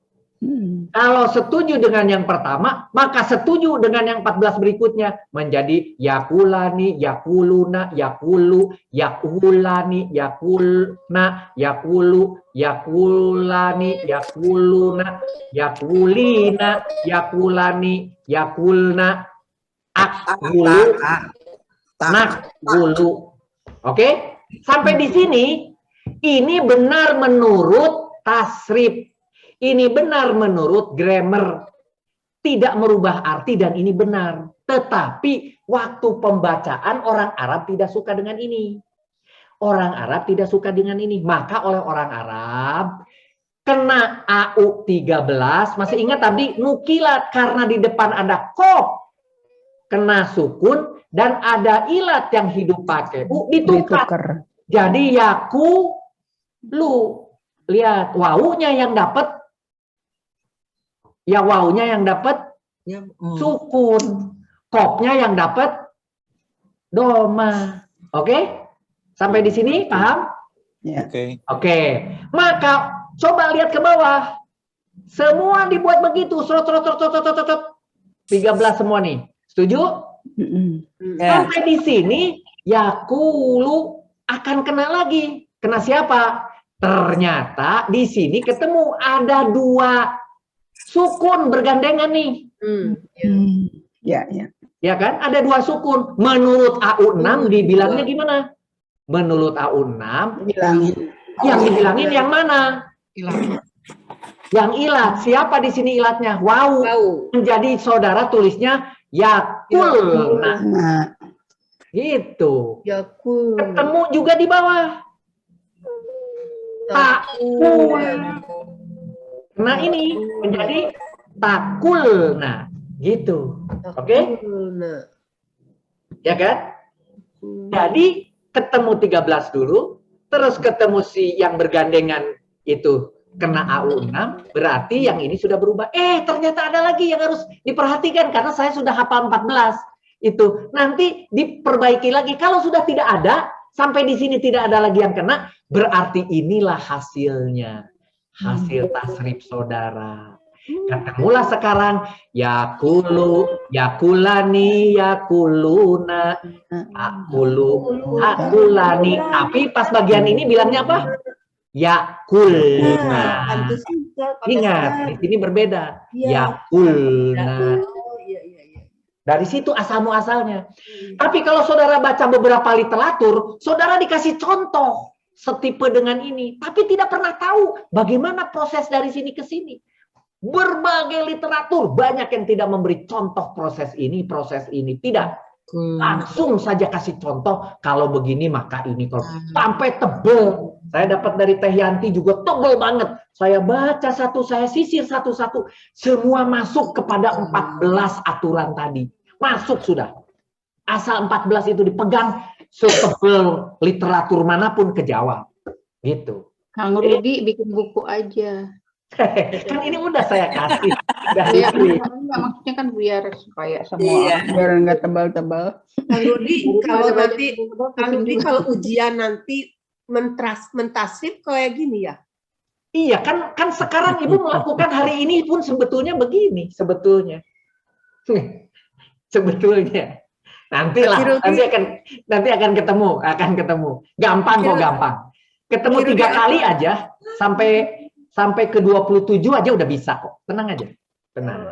Kalau setuju dengan yang pertama, maka setuju dengan yang 14 berikutnya. Menjadi yakulani, yakuluna, yakulu, yakulani, yakulna, yakulu, yakulani, yakuluna, yakulina, yakulani, yakulna, akulu, nakulu. Oke? Sampai di sini, ini benar menurut tasrif. Ini benar menurut grammar, tidak merubah arti dan ini benar. Tetapi waktu pembacaan orang Arab tidak suka dengan ini. Orang Arab tidak suka dengan ini. Maka oleh orang Arab, kena AU 13, masih ingat tadi nukilat karena di depan ada kof, kena sukun, dan ada ilat yang hidup pakai U, ditukar. Jadi yaku, lu. Lihat, wawunya yang dapat, ya wawunya yang dapat sukun, kopnya yang dapat doma. Oke? Sampai di sini paham? Oke. Maka coba lihat ke bawah. Semua dibuat begitu, 13 semua nih. Setuju? Sampai di sini yakulu akan kena lagi. Kena siapa? Ternyata di sini ketemu ada 2 sukun bergandengan nih. Ya kan? Ada 2 sukun. Menurut AU6 dibilangnya gimana? Menurut AU6 yang dibilangin yang mana? Yang ilat. Siapa di sini ilatnya? Wow. Menjadi saudara tulisnya yakulna. Gitu. Ketemu juga di bawah. Takul. Nah ini menjadi takulna, gitu. Oke? Ya kan? Jadi ketemu 13 dulu, terus ketemu si yang bergandengan itu kena AU6, berarti yang ini sudah berubah. Ternyata ada lagi yang harus diperhatikan karena saya sudah hafal 14. Itu nanti diperbaiki lagi. Kalau sudah tidak ada, sampai di sini tidak ada lagi yang kena, berarti inilah hasilnya. Hasil tasrif saudara. Ketemulah sekarang yakulu, yakulani, yakuluna, akulu, akulani. Tapi pas bagian ini bilangnya apa? Yakulna. Ingat, di sini berbeda. Yakulna. Dari situ asal-muasalnya. Tapi kalau saudara baca beberapa literatur, saudara dikasih contoh setipe dengan ini. Tapi tidak pernah tahu bagaimana proses dari sini ke sini. Berbagai literatur, banyak yang tidak memberi contoh proses ini. Tidak. Langsung saja kasih contoh, kalau begini maka ini. Kalau sampai tebel. Saya dapat dari Teh Yanti juga tebel banget. Saya baca satu, saya sisir satu-satu. Semua masuk kepada 14 aturan tadi. Masuk sudah. Asal 14 itu dipegang, setebel literatur manapun kejawab. Gitu. Kang Rudi bikin buku aja. Kan ini udah saya kasih. Ya, maksudnya kan biar supaya semua biar nggak tebal-tebal. Kang Rudi kalau ujian nanti mentasrif kayak gini ya? Iya, kan sekarang Ibu melakukan hari ini pun sebetulnya begini, sebetulnya. Sebetulnya. Nantilah, nanti akan ketemu. Gampang kok, gampang. Ketemu 3 kali aja sampai ke 27 aja udah bisa kok. Tenang aja. Tenang.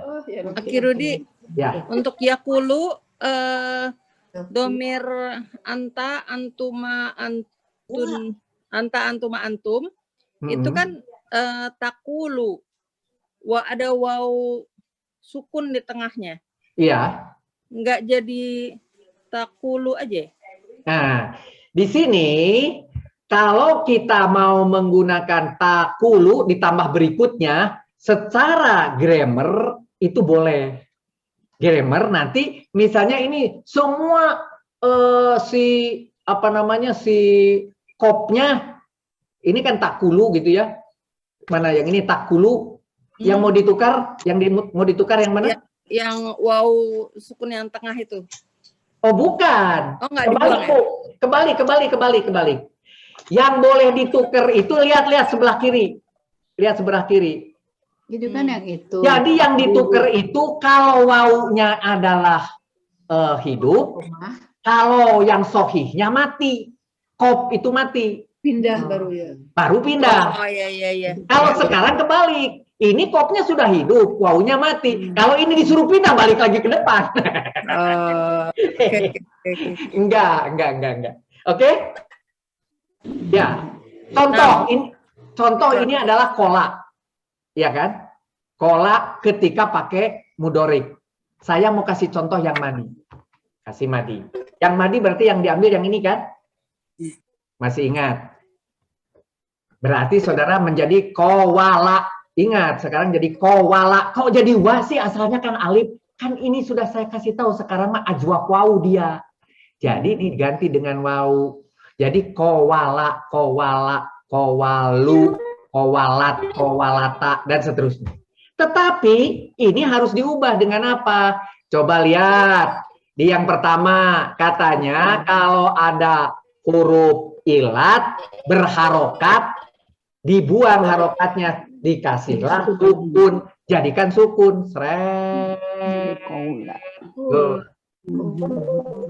Aki Rudi, ya. Untuk yakulu domir anta, antuma, antun, anta, antuma, antum, itu kan takulu. Ada waw sukun di tengahnya. Iya. Nggak jadi takulu aja. Nah, di sini kalau kita mau menggunakan takulu ditambah berikutnya, secara grammar itu boleh. Grammar nanti misalnya ini semua si kopnya ini kan takulu gitu ya. Mana yang ini takulu, yang mau ditukar, yang mau ditukar yang mana? Yang wow sukun yang tengah itu. Oh bukan. Oh nggak dibuang ya? Kembali. Yang boleh ditukar itu lihat sebelah kiri. Lihat sebelah kiri. Itu kan yang itu. Jadi yang ditukar itu kalau wawunya adalah hidup, kalau yang sohihnya mati, kop itu mati. Pindah baru ya. Baru pindah. Oh iya. Kalau sekarang kebalik, ini kopnya sudah hidup, wawunya mati. Kalau ini disuruh pindah balik lagi ke depan. Enggak. Oke? Ya. Contoh ini adalah kolak. Ya kan? Kolak ketika pakai mudorik. Saya mau kasih contoh yang madi. Kasih madi. Yang madi berarti yang diambil yang ini kan? Masih ingat? Berarti saudara menjadi kowala. Ingat, sekarang jadi kowala. Kok jadi wa sih? Asalnya kan alif. Kan ini sudah saya kasih tahu. Sekarang mah ajwab wawu dia. Jadi diganti dengan wawu. Jadi kowala, kowalu, kowalat, kowalata, dan seterusnya. Tetapi ini harus diubah dengan apa? Coba lihat. Di yang pertama katanya kalau ada huruf ilat berharokat, dibuang harokatnya, dikasihlah sukun, jadikan sukun.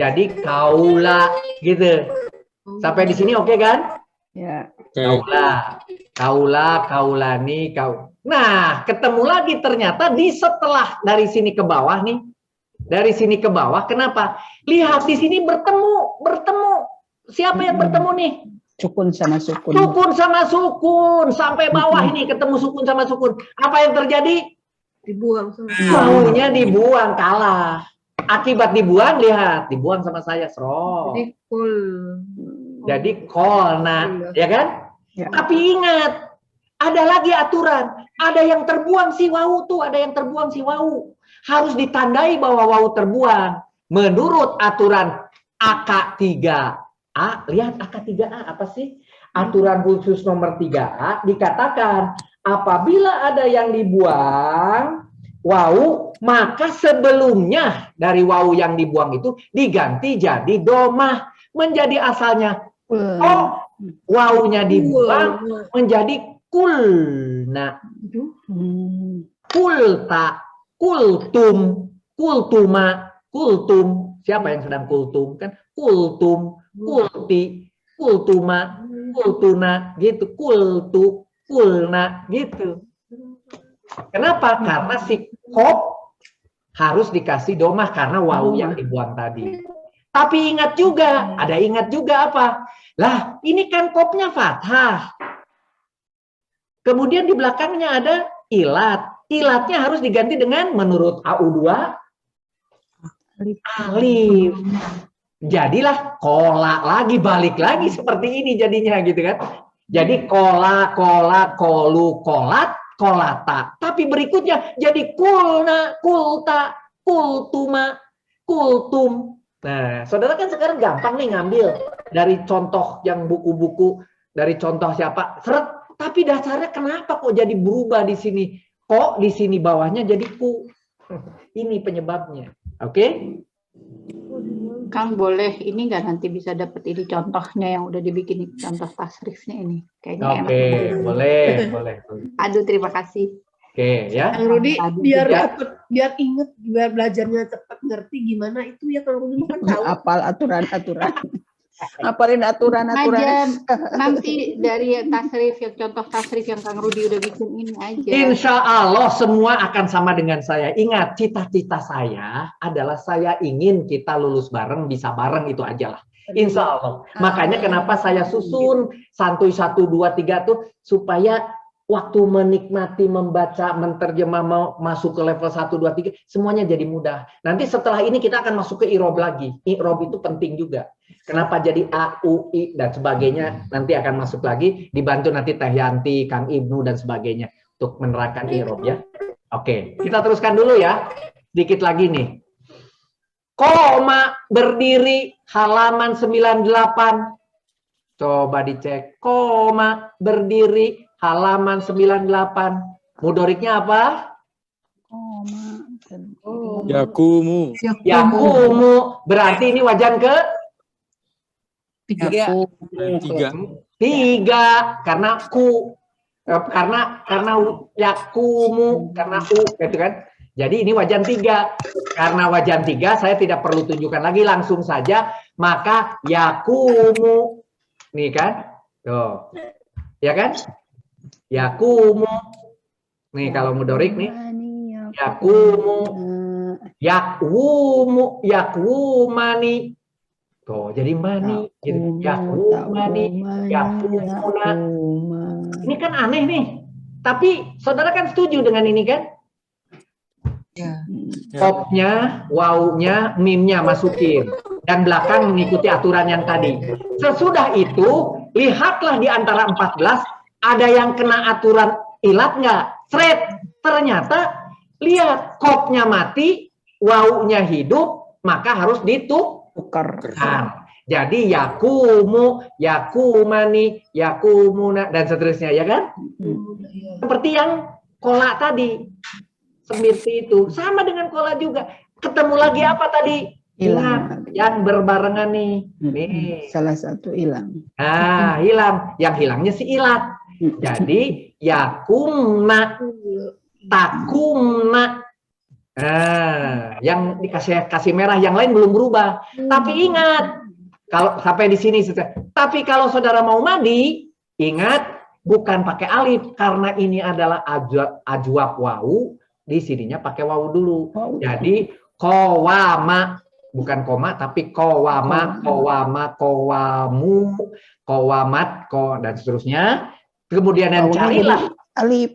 Jadi kaula gitu. Sampai di sini oke kan? Ya. Kaulani, Nah, ketemu lagi ternyata di setelah dari sini ke bawah nih. Dari sini ke bawah, kenapa? Lihat di sini bertemu. Siapa yang bertemu nih? Sukun sama sukun. Sukun sama sukun. Sampai bawah ini ketemu sukun sama sukun. Apa yang terjadi? Dibuang sama. Wawunya dibuang, kalah. Akibat dibuang, lihat. Dibuang sama saya, sro. Jadi kul. Jadi kolna, ya kan? Ya. Tapi ingat, ada lagi aturan. Ada yang terbuang si wawu tuh, ada yang terbuang si wawu. Harus ditandai bahwa wawu terbuang. Menurut aturan AK3A, lihat AK3A apa sih? Aturan khusus nomor 3A dikatakan apabila ada yang dibuang wawu, maka sebelumnya dari wawu yang dibuang itu diganti jadi domah. Menjadi asalnya wawunya dibuang menjadi kulna, kulta, kultum, kultuma, kultum. Siapa yang sedang kultum? Kan kultum, kulti, kultuma, kultuna, gitu. Kultu, kulna, gitu. Kenapa? Karena si kop harus dikasih domah karena wawu yang dibuang tadi. Tapi ingat juga apa? Lah, ini kan kopnya fathah. Kemudian di belakangnya ada ilat. Ilatnya harus diganti dengan menurut AU2 alif. Jadilah kola lagi, balik lagi seperti ini jadinya gitu kan. Jadi kola, kolu, kolat, kolata. Tapi berikutnya jadi kulna, kulta, kultuma, kultum. Nah, saudara kan sekarang gampang nih ngambil dari contoh yang buku-buku, dari contoh siapa, seret. Tapi dasarnya kenapa kok jadi berubah di sini? Kok di sini bawahnya jadi ku? Ini penyebabnya. Oke? Kang boleh ini nggak nanti bisa dapat ini contohnya yang udah dibikin contoh tasrifnya ini? Kayaknya enak. Oke, boleh. Aduh, terima kasih. Oke, ya. Kang Rudi, biar Ya. cepet, biar inget, biar belajarnya cepat ngerti gimana itu ya Kang Rudi kan tahu. Apal aturan-aturan. Apalin aturan-aturan. Nanti dari tasrif yang contoh tasrif yang Kang Rudi udah bikin ini aja. Insya Allah semua akan sama dengan saya. Ingat, cita-cita saya adalah saya ingin kita lulus bareng, bisa bareng, itu aja lah. Insya Allah. Makanya kenapa saya susun santuy 1, 2, 3 tuh supaya waktu menikmati, membaca, menterjemah, mau masuk ke level 1, 2, 3, semuanya jadi mudah. Nanti setelah ini kita akan masuk ke irob lagi. Irob itu penting juga. Kenapa jadi A, U, I, dan sebagainya, nanti akan masuk lagi, dibantu nanti Teh Yanti, Kang Ibnu, dan sebagainya, untuk menerapkan irob ya. Oke, kita teruskan dulu ya. Sedikit lagi nih. Koma berdiri halaman 98. Coba dicek. Koma berdiri halaman 98. Mudoriknya apa? Yakumu. Yakumu. Berarti ini wajan ke? 3. 3. Karena ku. Karena yakumu, karena u, gitu kan. Jadi ini wajan 3. Karena wajan 3 saya tidak perlu tunjukkan lagi, langsung saja. Maka yakumu. Nih kan. Tuh. Ya kan? Yakumu. Nih kalau mudorik nih. Yakumu. Yakwumu. Yakwumani. Tuh, jadi mani. Gitu. Yakwumani. Yakumuna. Ini kan aneh nih. Tapi saudara kan setuju dengan ini kan? Kopnya, wawunya, mimnya masukin. Dan belakang mengikuti aturan yang tadi. Sesudah itu, lihatlah di antara 14, ada yang kena aturan ilat nggak? Sret. Ternyata, lihat, kopnya mati, wawunya hidup, maka harus ditukar. Jadi, yakumu, yakumani, yakumuna, dan seterusnya, ya kan? Seperti yang kolak tadi. Seperti itu. Sama dengan kola juga. Ketemu lagi apa tadi? Ingat, yang berbarengan nih. Nih. Salah satu hilang. Nah, hilang. Yang hilangnya si ilat. Jadi, yakumna, takumna. Nah, yang kasih merah, yang lain belum berubah. Tapi ingat, kalau sampai di sini, tapi kalau saudara mau mandi, ingat, bukan pakai alif. Karena ini adalah ajwab wawu. Di sininya pakai wawu dulu. Jadi kowama, bukan koma tapi kowama, kowamu, kowamat, dan seterusnya. Kemudian yang carilah alif.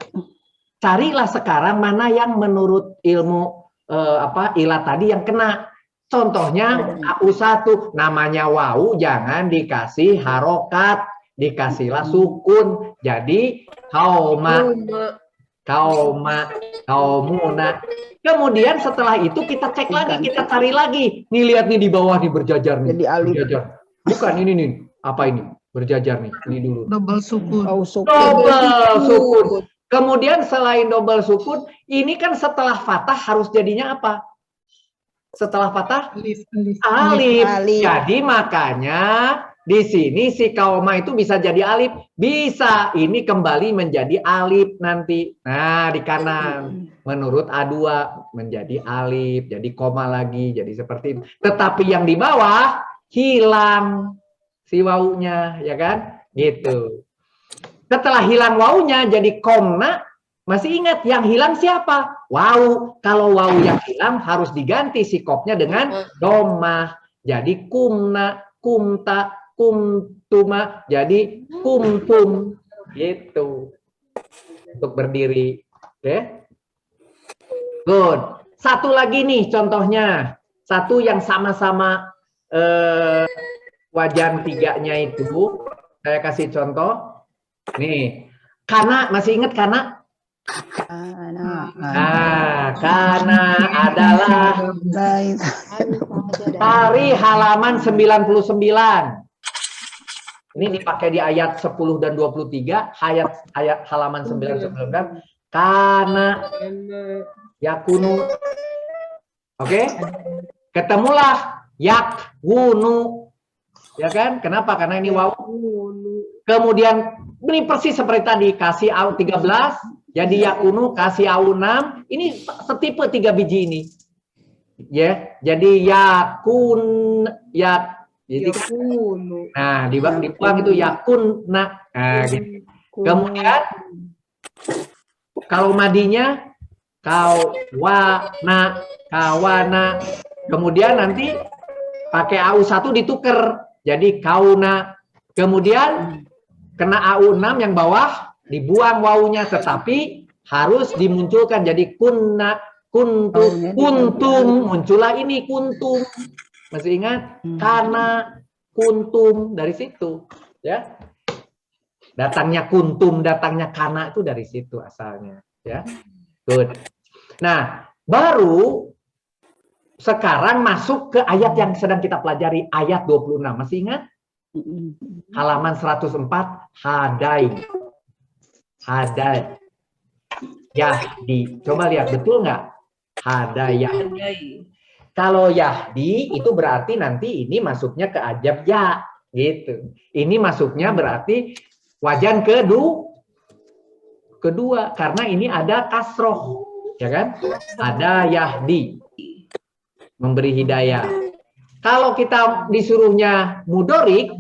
Carilah sekarang mana yang menurut ilmu ilat tadi yang kena. Contohnya AU1 namanya wawu jangan dikasih harokat, dikasihlah sukun. Jadi kauma, kaumuna. Kemudian setelah itu kita cek lagi, kita cari lagi. Nih lihat nih di bawah nih berjajar nih. Jadi alif. Berjajar. Bukan ini nih. Apa ini? Berjajar nih. Ini dulu. Double sukun. Double sukun. Kemudian selain double sukun, ini kan setelah fathah harus jadinya apa? Setelah fathah? Alif. Jadi makanya di sini si kauma itu bisa jadi alif, bisa ini kembali menjadi alif nanti. Nah, di kanan menurut A2 menjadi alif, jadi koma lagi, jadi seperti itu. Tetapi yang di bawah hilang si wawunya, ya kan? Gitu. Setelah hilang wawunya jadi komna, masih ingat yang hilang siapa? Wawu. Kalau wawu yang hilang harus diganti si kopnya dengan domah. Jadi kumna, kumta, kumtuma, jadi kumtum, gitu. Untuk berdiri, oke? Good. Satu lagi nih contohnya, satu yang sama-sama wajan 3-nya itu, saya kasih contoh. Nih, karena masih ingat karena? Karena adalah hari halaman 99. Ini dipakai di ayat 10 dan 23, ayat halaman 99. Karena yakunu. Oke? Ketemulah yakwunu. Ya kan? Kenapa? Karena ini wawu. Kemudian ini persis seperti tadi, kasih au 13, jadi yakunu kasih au 6. Ini setipe 3 biji ini. Ya, jadi yakun jadi nah dibuang itu yakunna. Nah, gitu. Kemudian kalau madinya kawana. Kemudian nanti pakai AU1 ditukar jadi kauna. Kemudian kena AU6 yang bawah dibuang wawunya, tetapi harus dimunculkan jadi kunna, kuntum, muncullah ini kuntum. Masih ingat? Karena kuntum dari situ, ya. Datangnya kuntum, datangnya kana itu dari situ asalnya, ya. Good. Nah, baru sekarang masuk ke ayat yang sedang kita pelajari, ayat 26. Masih ingat? Halaman 104, hadai. Hadai. Yahdi. Coba lihat, betul nggak? Hadaya. Kalau Yahdi itu berarti nanti ini masuknya ke ajab ya, gitu. Ini masuknya berarti wajan kedua. kedua, karena ini ada kasroh, ya kan? Ada yahdi, memberi hidayah. Kalau kita disuruhnya mudorik,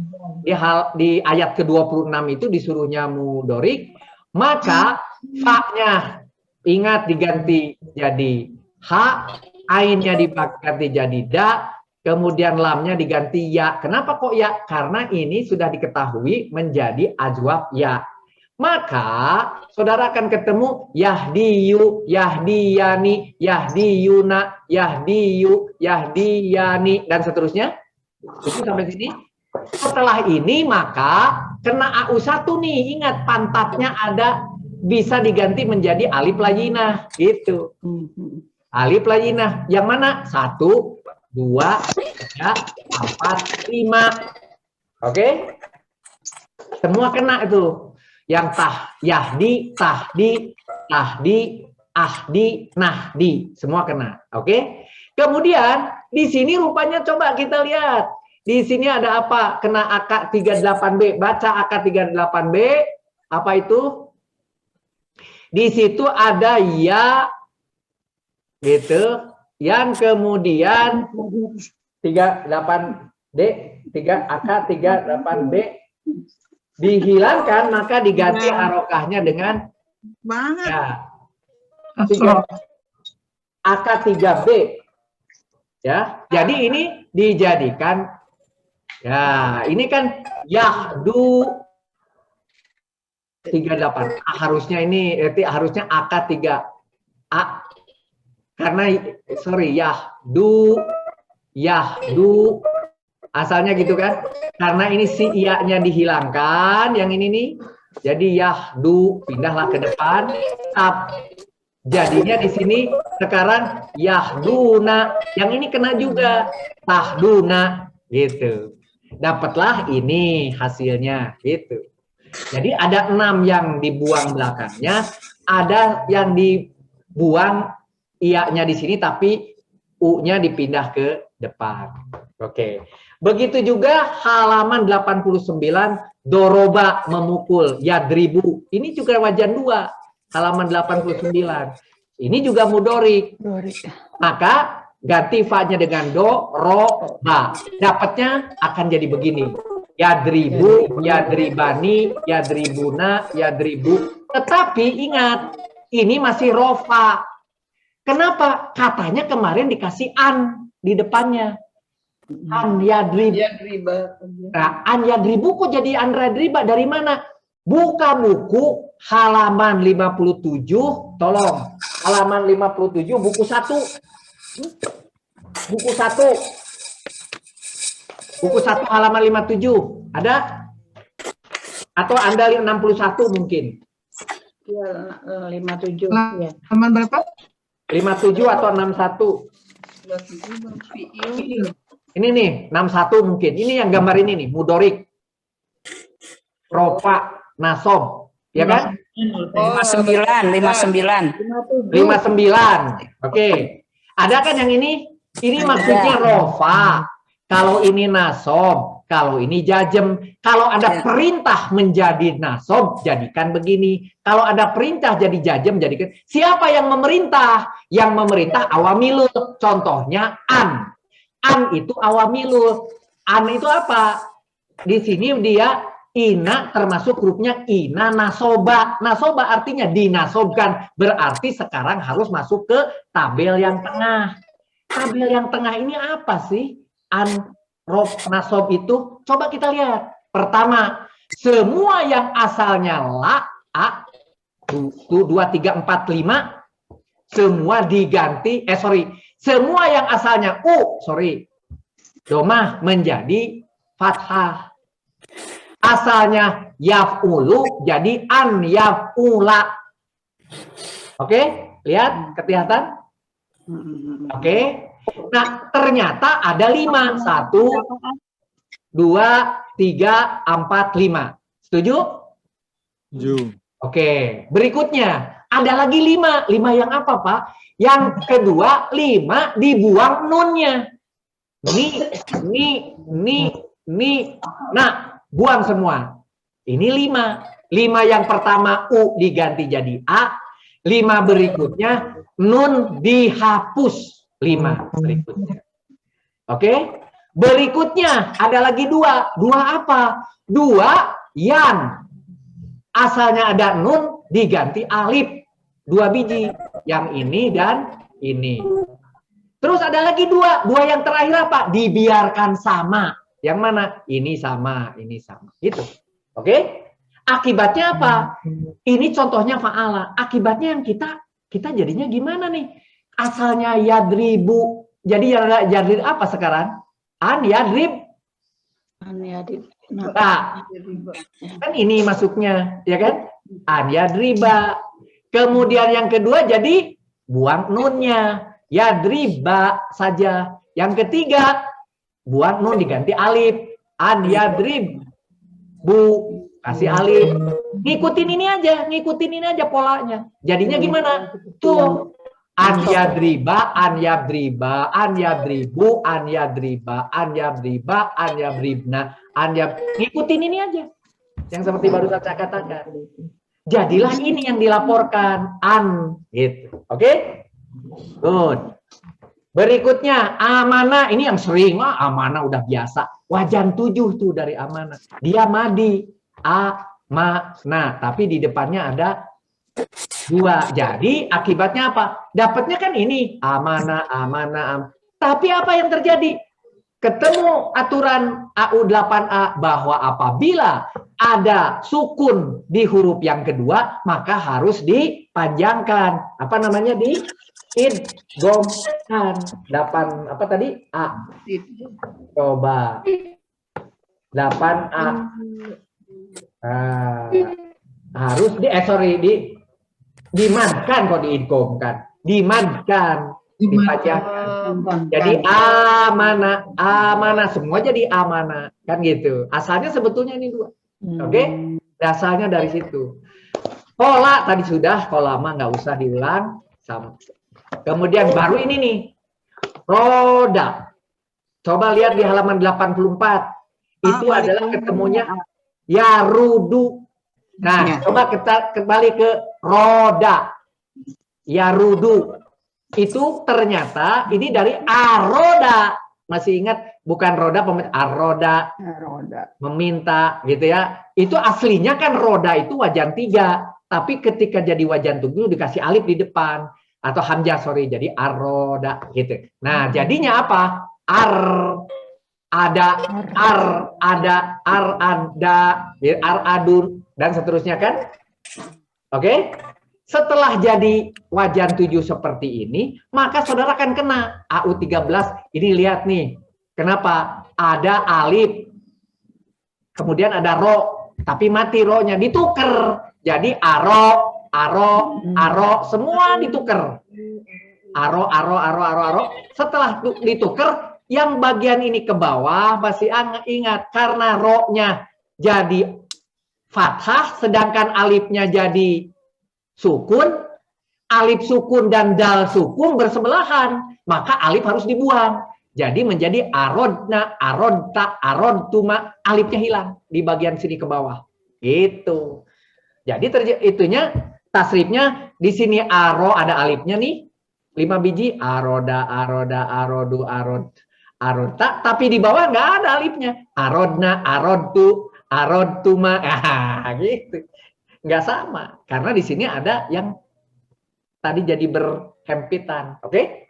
di ayat ke-26 itu disuruhnya mudorik, maka fa-nya ingat diganti jadi ha, ainnya diganti jadi da, kemudian lamnya diganti ya. Kenapa kok ya? Karena ini sudah diketahui menjadi ajwab ya. Maka saudara akan ketemu yahdiyu, yahdiyani, yahdiyuna, yahdiyu, yahdiyani, dan seterusnya. Itu sampai sini. Setelah ini maka kena AU1 nih. Ingat pantatnya ada, bisa diganti menjadi alif layinah gitu. Alif layinah yang mana? 1, 2, 3, 4, 5. Oke? Semua kena itu. Yang yahdi, tahdi, ahdi, nahdi, semua kena. Oke? Kemudian di sini rupanya coba kita lihat. Di sini ada apa? Kena AK 38B. Baca AK 38B. Apa itu? Di situ ada ya gitu. Yang kemudian 38D, AK 38B dihilangkan, maka diganti harokahnya dengan ya, AK 3B. Ya, jadi ini dijadikan, ya ini kan yahdu 38. Harusnya ini harusnya AK 3A. Karena sorry, yahdu asalnya gitu kan, karena ini si iya-nya dihilangkan, yang ini nih, jadi yahdu, pindahlah ke depan, jadinya di sini sekarang yahduna, yang ini kena juga, tahduna, gitu. Dapatlah ini hasilnya, gitu. Jadi ada 6 yang dibuang belakangnya, ada yang dibuang iya-nya di sini, tapi u-nya dipindah ke depan. Oke. Begitu juga halaman 89, doroba, memukul, yadribu. Ini juga wajan 2, halaman 89. Ini juga mudorik. Maka ganti fa-nya dengan do, ro, ba. Dapatnya akan jadi begini. Yadribu, yadribani, yadribuna, yadribu. Tetapi ingat, ini masih rofa. Kenapa? Katanya kemarin dikasih an di depannya. An yadriba. Nah, an yadribu kok jadi an yadriba dari mana? Buka buku halaman 57, tolong. Halaman 57 buku 1. Buku 1. Buku 1 halaman 57. Ada? Atau Anda 61 mungkin? Ya, 57. Ya. Halaman berapa? 57 atau 61? Ini nih, 61 mungkin. Ini yang gambar ini nih, mudorik. Rofa, nasob. Ya kan? 59. 59. Oke. Ada kan yang ini? Ini maksudnya rofa. Kalau ini nasob, kalau ini jajem. Kalau ada perintah menjadi nasob, jadikan begini. Kalau ada perintah jadi jajem, jadikan. Siapa yang memerintah? Yang memerintah awamilul. Contohnya an. An itu awamilul. An itu apa? Di sini dia ina termasuk grupnya ina nasoba. Nasoba artinya dinasobkan. Berarti sekarang harus masuk ke tabel yang tengah. Tabel yang tengah ini apa sih? An, rob, nasob itu. Coba kita lihat. Pertama, semua yang asalnya la, a, 2, 3, 4, 5. Semua diganti, semua yang asalnya domah menjadi fathah. Asalnya yaf'ulu jadi an yaf'ula. Oke, lihat, kelihatan? Oke. Nah, ternyata ada 5. 1, 2, 3, 4, 5. Setuju? Setuju. Oke, berikutnya ada lagi 5. 5 yang apa, Pak? Yang kedua, 5 dibuang nunnya. Ni. Nah, buang semua. Ini 5. 5 yang pertama U diganti jadi A, 5 berikutnya nun dihapus 5 berikutnya. Oke? Berikutnya ada lagi 2. 2 apa? 2 yang asalnya ada nun diganti alif. 2 biji. Yang ini dan ini. Terus ada lagi 2. 2 yang terakhir apa? Dibiarkan sama. Yang mana? Ini sama, ini sama. Itu. Oke? Akibatnya apa? Ini contohnya fa'ala. Akibatnya yang kita jadinya gimana nih? Asalnya yadribu. Jadi yadrib apa sekarang? An yadrib. An yadrib. Nah, kan ini masuknya, ya kan? An yadriba. Kemudian yang kedua jadi buang nunnya. Yadriba saja. Yang ketiga, buang nun diganti alif. An yadrib. Bu. Kasih alif. Ngikutin ini aja polanya. Jadinya gimana? Tuh. An yadriba, an yadriba, an yadribu, an yadriba, an yadriba, an yabribna, ngikutin ini aja. Yang seperti baru saya katakan. Jadilah ini yang dilaporkan. An. Gitu. Oke? Good. Berikutnya, amanah. Ini yang sering. Amanah udah biasa. Wajan 7 tuh dari amanah. Dia madi. Nah, tapi di depannya ada 2. Jadi akibatnya apa? Dapatnya kan ini amanah. Tapi apa yang terjadi? Ketemu aturan AU8A bahwa apabila ada sukun di huruf yang kedua, maka harus dipanjangkan. Apa namanya? Idghamkan. 8 apa tadi? A. Coba. 8A. Harus dimadkan kok diidghamkan. Dimadkan, dipanjangkan. Jadi amanah semua jadi amanah kan gitu. Asalnya sebetulnya ini 2. Oke? Asalnya dari situ. Pola tadi sudah, pola mah nggak usah diulang. Sama. Kemudian baru ini nih. Roda. Coba lihat di halaman 84. Itu adalah ketemunya yarudu. Nah, coba kita kembali ke roda. Yarudu. Itu ternyata ini dari aroda. Masih ingat bukan roda aroda. Meminta gitu ya. Itu aslinya kan roda itu wajan 3, tapi ketika jadi wajan 7 dikasih alif di depan atau hamzah jadi aroda gitu. Nah, jadinya apa? Ada adun dan seterusnya kan? Oke? Setelah jadi wajan 7 seperti ini, maka saudara akan kena AU13. Ini lihat nih. Kenapa? Ada alif. Kemudian ada ro, tapi mati ro-nya ditukar. Jadi aro, semua ditukar. Aro. Setelah ditukar, yang bagian ini ke bawah masih ingat karena ro-nya jadi fathah sedangkan alifnya jadi sukun, alif sukun dan dal sukun bersebelahan, maka alif harus dibuang. Jadi menjadi arodna, arodta, arodtuma, alifnya hilang di bagian sini ke bawah. Itu. Jadi itunya tasrifnya di sini aro ada alifnya nih 5 biji aroda, arodu, arodta, tapi di bawah nggak ada alifnya. Arodna, arodtu, arodtuma, gitu. Nggak sama karena di sini ada yang tadi jadi berhempitan. Oke?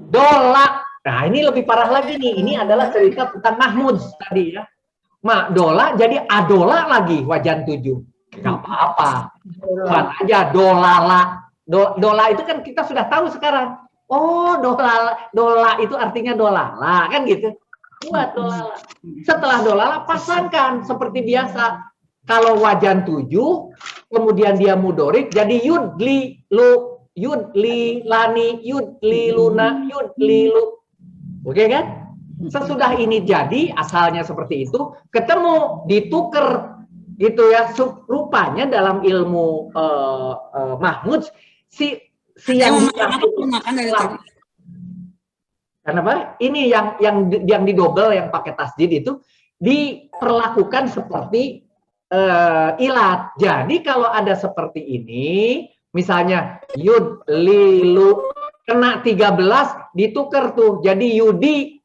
Dola. Nah, ini lebih parah lagi nih. Ini adalah cerita tentang Mahmud tadi ya. Dola jadi adola lagi wajan 7. Nggak apa-apa. Buat aja dolala. Dola itu kan kita sudah tahu sekarang. Oh, dola itu artinya dolala kan gitu. Buat dolala. Setelah dolala pasangkan seperti biasa. Kalau wajan 7, kemudian dia mudorik jadi yudli lu, yudli lani, yudli luna, yudli lu. Oke kan? Sesudah ini jadi asalnya seperti itu, ketemu ditukar gitu ya. Rupanya dalam ilmu Mahmud si yang kenapa? Ini yang didobel yang pakai tasdid itu diperlakukan seperti ilat. Jadi kalau ada seperti ini, misalnya yud, lilu, kena 13, ditukar tuh. Jadi yudi,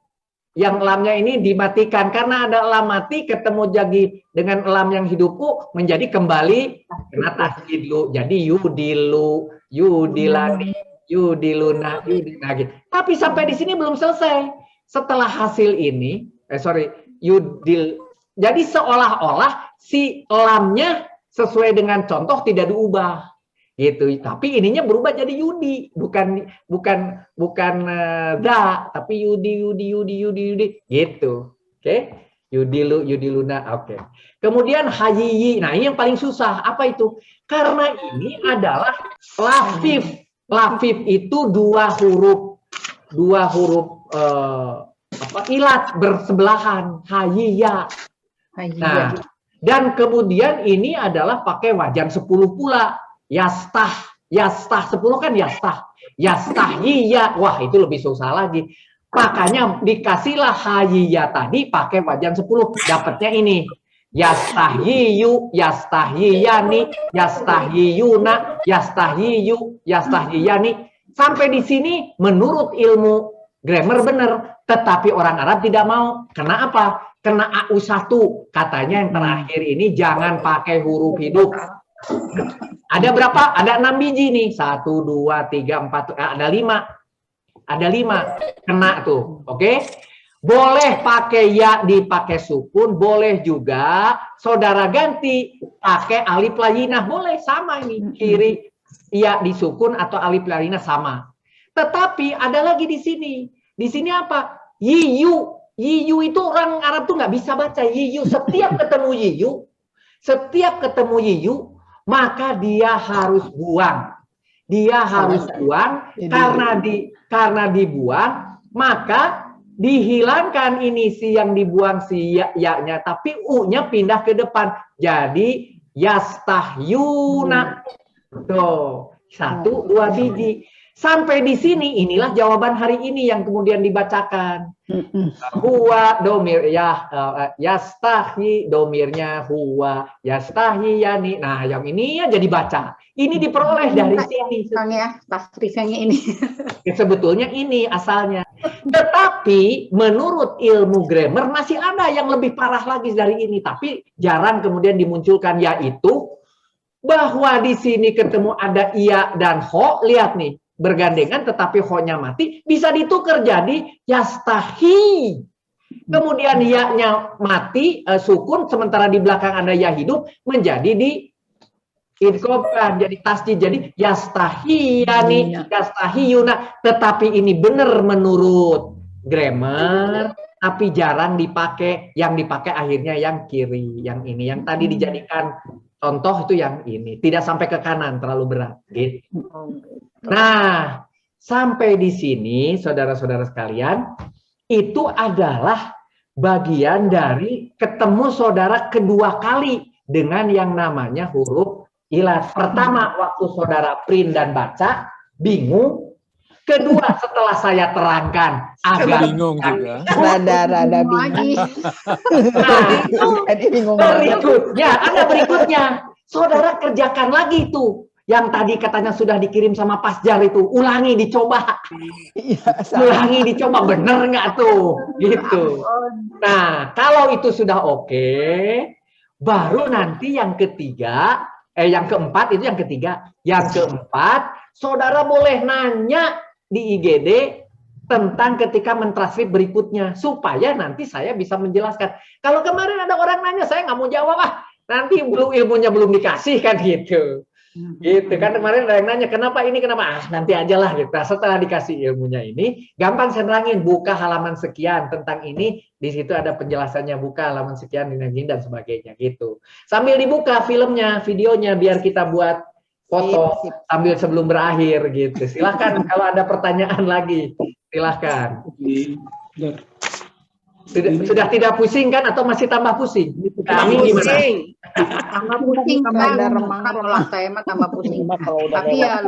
yang lamnya ini dimatikan. Karena ada lam mati, ketemu jadi dengan lam yang hidupku, menjadi kembali kena tasjid lu. Jadi yudilu, yudilani, yudiluna, yudina gitu. Tapi sampai di sini belum selesai. Setelah hasil ini, yudil. Jadi seolah-olah si lamnya sesuai dengan contoh tidak diubah, gitu. Tapi ininya berubah jadi yudi, bukan da, tapi yudi, gitu. Oke, yudilu, yudiluna. Oke. Kemudian hayiyi. Nah, ini yang paling susah. Apa itu? Karena ini adalah lafif. Lafif itu dua huruf ilat bersebelahan, hayya. Nah, dan kemudian ini adalah pakai wajan 10 pula. Yastah 10 kan yastah. Yastahiyya. Wah, itu lebih susah lagi. Makanya dikasihlah hayya tadi pakai wajan 10. Dapatnya ini. Yastahiyyu, yastahiyyani, yastahiyyuna, yastahiyu, yastahiyyani. Sampai di sini menurut ilmu grammar benar, tetapi orang Arab tidak mau. Kenapa? Kena AU1. Katanya yang terakhir ini jangan pakai huruf hidup. Ada berapa? Ada 6 biji nih. 1, 2, 3, 4, ada 5. Ada 5. Kena tuh. Oke? Boleh pakai ya dipakai sukun, boleh juga saudara ganti pakai alif layinah. Boleh, sama ini. Kiri ya disukun atau alif layinah sama. Tetapi ada lagi di sini. Di sini apa? Yiyu. Yiyu itu orang Arab tuh nggak bisa baca yiyu. Setiap ketemu yiyu, maka dia harus buang. Dia harus buang karena dibuang, maka dihilangkan ini si yang dibuang si ya-nya, tapi u-nya pindah ke depan. Jadi yastahyuna. Tuh, 1, 2 biji. Sampai di sini inilah jawaban hari ini yang kemudian dibacakan. Huwa domir ya, yastahi domirnya huwa, yastahi yani. Nah, yang ini ya jadi baca. Ini diperoleh dari sini. Tasrifnya ini. Sebetulnya ini asalnya. Tetapi menurut ilmu grammar masih ada yang lebih parah lagi dari ini. Tapi jarang kemudian dimunculkan, yaitu bahwa di sini ketemu ada iya dan ho. Lihat nih. Bergandengan tetapi ho-nya mati, bisa ditukar jadi yastahi. Kemudian ya-nya mati, sukun, sementara di belakang ada ya hidup, menjadi di idgham, jadi tasjid, jadi yastahiyani, yastahiyuna. Tetapi ini benar menurut grammar, tapi jarang dipakai. Yang dipakai akhirnya yang kiri, yang ini, yang tadi dijadikan contoh itu yang ini, tidak sampai ke kanan, terlalu berat. Gitu. Nah, sampai di sini, saudara-saudara sekalian, itu adalah bagian dari ketemu saudara kedua kali dengan yang namanya huruf ilat. Pertama, waktu saudara print dan baca, bingung. Kedua, setelah saya terangkan, agak bingung juga. Rada bingung. Nah, berikutnya, saudara kerjakan lagi tuh. Yang tadi katanya sudah dikirim sama Pasjar itu, ulangi, dicoba. Ulangi, dicoba, bener nggak tuh? Gitu. Nah, kalau itu sudah oke, baru nanti yang ketiga, yang keempat, itu yang ketiga. Yang keempat, saudara boleh nanya di IGD tentang ketika mentranskrip berikutnya, supaya nanti saya bisa menjelaskan. Kalau kemarin ada orang nanya, saya nggak mau jawab, nanti ilmunya belum dikasih kan gitu. Gitu kan, kemarin ada yang nanya kenapa ini, kenapa, nanti aja lah gitu. Setelah dikasih ilmunya ini, gampang saya nerangin, buka halaman sekian tentang ini, di situ ada penjelasannya, buka halaman sekian dan sebagainya gitu. Sambil dibuka filmnya, videonya, biar kita buat foto sambil sebelum berakhir gitu. Silahkan kalau ada pertanyaan lagi, silahkan. Sudah tidak pusing kan, atau masih tambah pusing? Kami gimana? Tambah pusing, tambah remang, kalau saya mah tambah pusing. Tapi ya